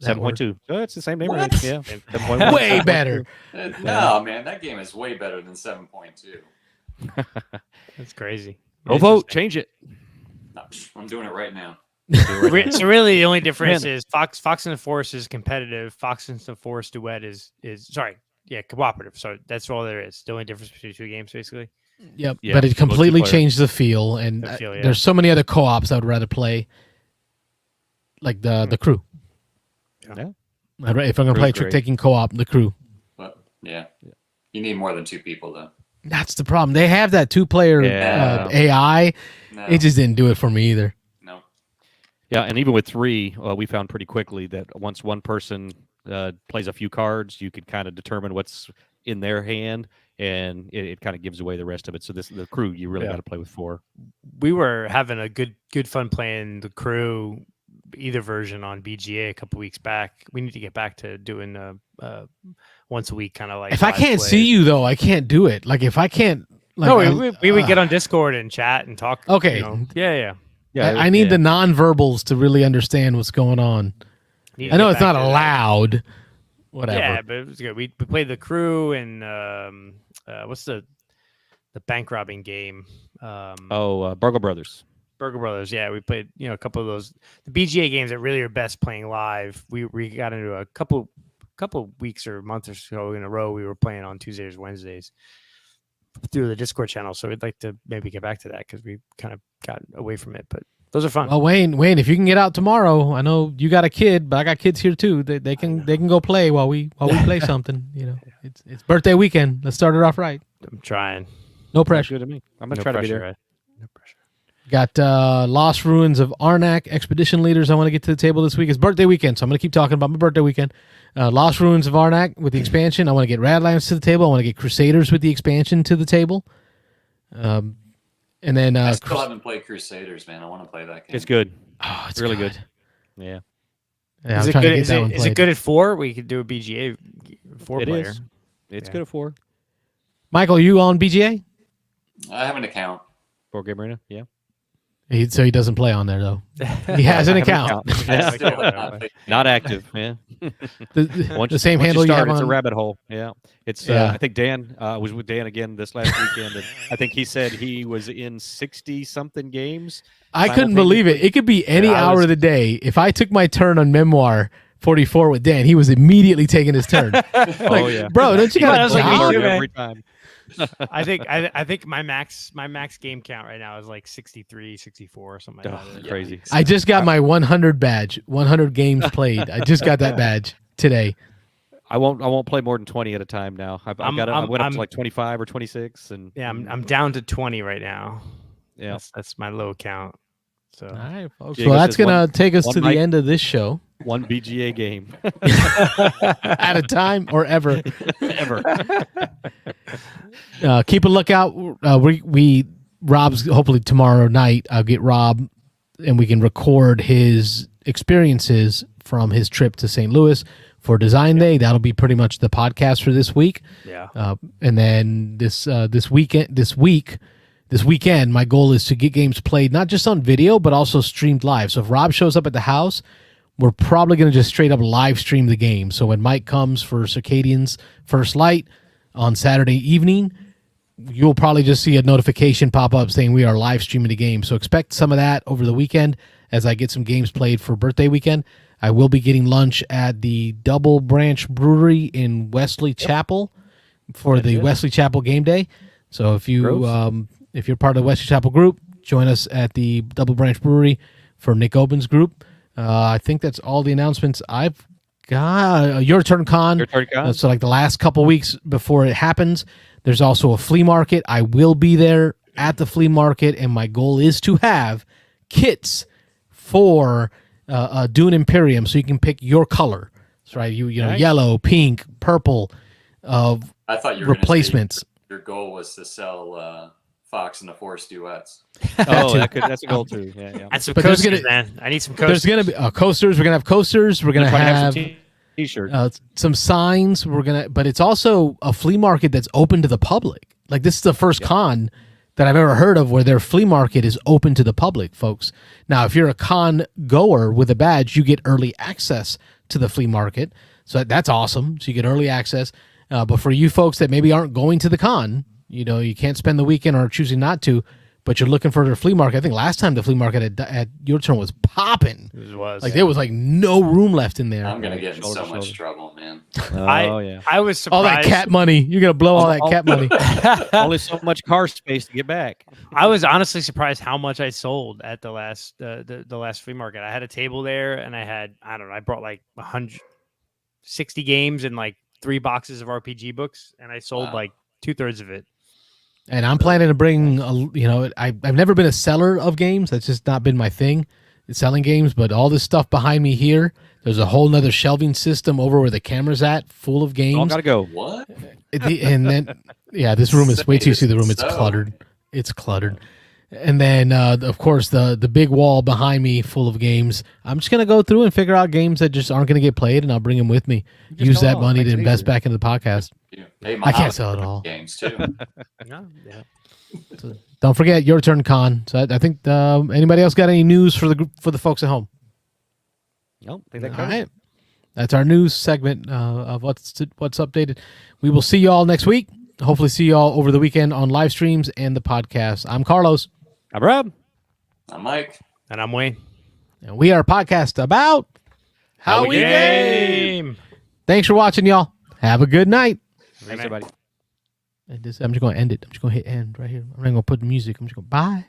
That 7.2. Oh, it's the same neighborhood. What? Yeah. 7.1. Way better. No, man, that game is way better than 7.2. That's crazy. Go vote. Change it. No, I'm doing it right now. So really, the only difference is Fox in the Forest is competitive. Fox in the Forest duet is cooperative. So that's all there is. The only difference between the two games, basically. Yep. Yeah, But it completely multiplayer. changed the feel, and there's so many other co-ops I would rather play, like the Crew. Yeah. If I'm gonna play a Crew's trick great. taking co-op, the Crew. But yeah, you need more than 2 people though. That's the problem. They have that 2-player Yeah. AI. No, It just didn't do it for me either. no. Yeah, and even with 3, we found pretty quickly that once one person plays a few cards, you could kind of determine what's in their hand, and it kind of gives away the rest of it. So the Crew, you really got to play with 4. We were having a good fun playing the Crew, either version on BGA a couple weeks back. We need to get back to doing once a week kind of like. If I can't see you though, I can't do it. Like if I can't. Like, no, we would get on Discord and chat and talk. Okay. Yeah. I need the non-verbals to really understand what's going on. I know it's not allowed. Whatever. Yeah, but it was good. We played the Crew and what's the bank robbing game? Burgle Brothers. Burger Brothers. Yeah, we played a couple of those. The BGA games that really are best playing live. We got into a couple weeks or months or so in a row. We were playing on Tuesdays, Wednesdays through the Discord channel. So we'd like to maybe get back to that because we kind of got away from it. But those are fun. Well, Wayne, if you can get out tomorrow, I know you got a kid, but I got kids here too. They can go play while we play something. It's birthday weekend. Let's start it off right. I'm trying. No pressure. Good to me. I'm gonna try to be there. No pressure. Got Lost Ruins of Arnak Expedition Leaders. I want to get to the table this week. It's birthday weekend, so I'm going to keep talking about my birthday weekend. Lost Ruins of Arnak with the expansion. I want to get Radlands to the table. I want to get Crusaders with the expansion to the table. And then I still haven't played Crusaders, man. I want to play that game. It's good. Oh, it's really good. Yeah. Yeah, Is I'm it trying good? to get Is that one it played. good at 4? We could do a BGA 4 It player. is. It's Yeah. good at 4. Michael, you on BGA? I have an account. 4 Game Arena. Yeah. So he doesn't play on there though. He has an account. I still have not played the Not game. active. Yeah. The same Once handle you you start, have it's a on. rabbit hole. Yeah. It's. Yeah. I think Dan was with Dan again this last weekend, and I think he said he was in 60 something games. I couldn't believe it. It could be any hour of the day. If I took my turn on Memoir 44 with Dan, he was immediately taking his turn. Oh yeah, Bro, don't you got a that's like me job? too, man. every time. I think my max game count right now is like 63, 64 or something like Oh, that. crazy. I just got my 100 badge. 100 games played. I just got that badge today. I won't play more than 20 at a time now. I went up to like 25 or 26, and Yeah, I'm down to 20 right now. yeah. That's my low count. So All right, folks. Diego Well, that's says going to take us one to the night- end of this show. One BGA game At a time or ever. ever. Keep a lookout. Rob's hopefully tomorrow night. I'll get Rob and we can record his experiences from his trip to St. Louis for Design Day. That'll be pretty much the podcast for this week. yeah. And then this weekend, my goal is to get games played not just on video but also streamed live. So if Rob shows up at the house, we're probably going to just straight up live stream the game. So when Mike comes for Circadian's First Light on Saturday evening, you'll probably just see a notification pop up saying we are live streaming the game. So expect some of that over the weekend as I get some games played for birthday weekend. I will be getting lunch at the Double Branch Brewery in Wesley Chapel for the Wesley Chapel game day. So if you're part of the Wesley Chapel group, join us at the Double Branch Brewery for Nick Oben's group. I think that's all the announcements I've got. Your Turn Con. Your Turn Con. So like the last couple weeks before it happens, there's also a flea market. I will be there at the flea market, and my goal is to have kits for Dune Imperium, so you can pick your color. That's right. You know, Nice. yellow, pink, purple. I thought you were replacements. Your goal was to sell Fox and the Force duets. Oh, that's a goal too. Yeah. And some But there's coasters, gonna- man. I need some coasters. There's gonna be coasters. We're gonna have coasters. We're gonna Try to have some t-shirts. some signs. But it's also a flea market that's open to the public. Like this is the first con that I've ever heard of where their flea market is open to the public, folks. Now, if you're a con goer with a badge, you get early access to the flea market. So that's awesome. So you get early access. But for you folks that maybe aren't going to the con, you know, you can't spend the weekend or choosing not to, but you're looking for their flea market. I think last time the flea market at Your Turn was popping. It was. Like there was like no room left in there. I'm gonna get in so Shoulder, much shoulder. trouble, man. Oh yeah. I was surprised. All that cat money. You're going to blow all that cat money. Only so much car space to get back. I was honestly surprised how much I sold at the last the last flea market. I had a table there, and I brought like 160 games and like 3 boxes of RPG books, and I sold like 2/3 of it. And I'm planning to bring, I've never been a seller of games. That's just not been my thing, selling games. But all this stuff behind me here, there's a whole nother shelving system over where the camera's at, full of games. All gotta go. What? And then, this room is, wait till you see the room. It's So- cluttered. It's cluttered. And then, of course, the big wall behind me full of games. I'm just going to go through and figure out games that just aren't going to get played, and I'll bring them with me. Just Use sell that all. money to Makes it invest easier. back into the podcast. Hey, I can't sell it all. Games too. No, yeah. So don't forget Your Turn Con. So I think anybody else got any news for the folks at home? Nope. Think that All covers it. right, that's our news segment of what's updated. We will see you all next week. Hopefully, see you all over the weekend on live streams and the podcast. I'm Carlos, I'm Rob. I'm Mike. And I'm Wayne. and we are a podcast about how we game. Thanks for watching, y'all. Have a good night. Thanks, everybody. And I'm just going to end it. I'm just going to hit end right here. I'm not going to put the music. I'm just going to bye.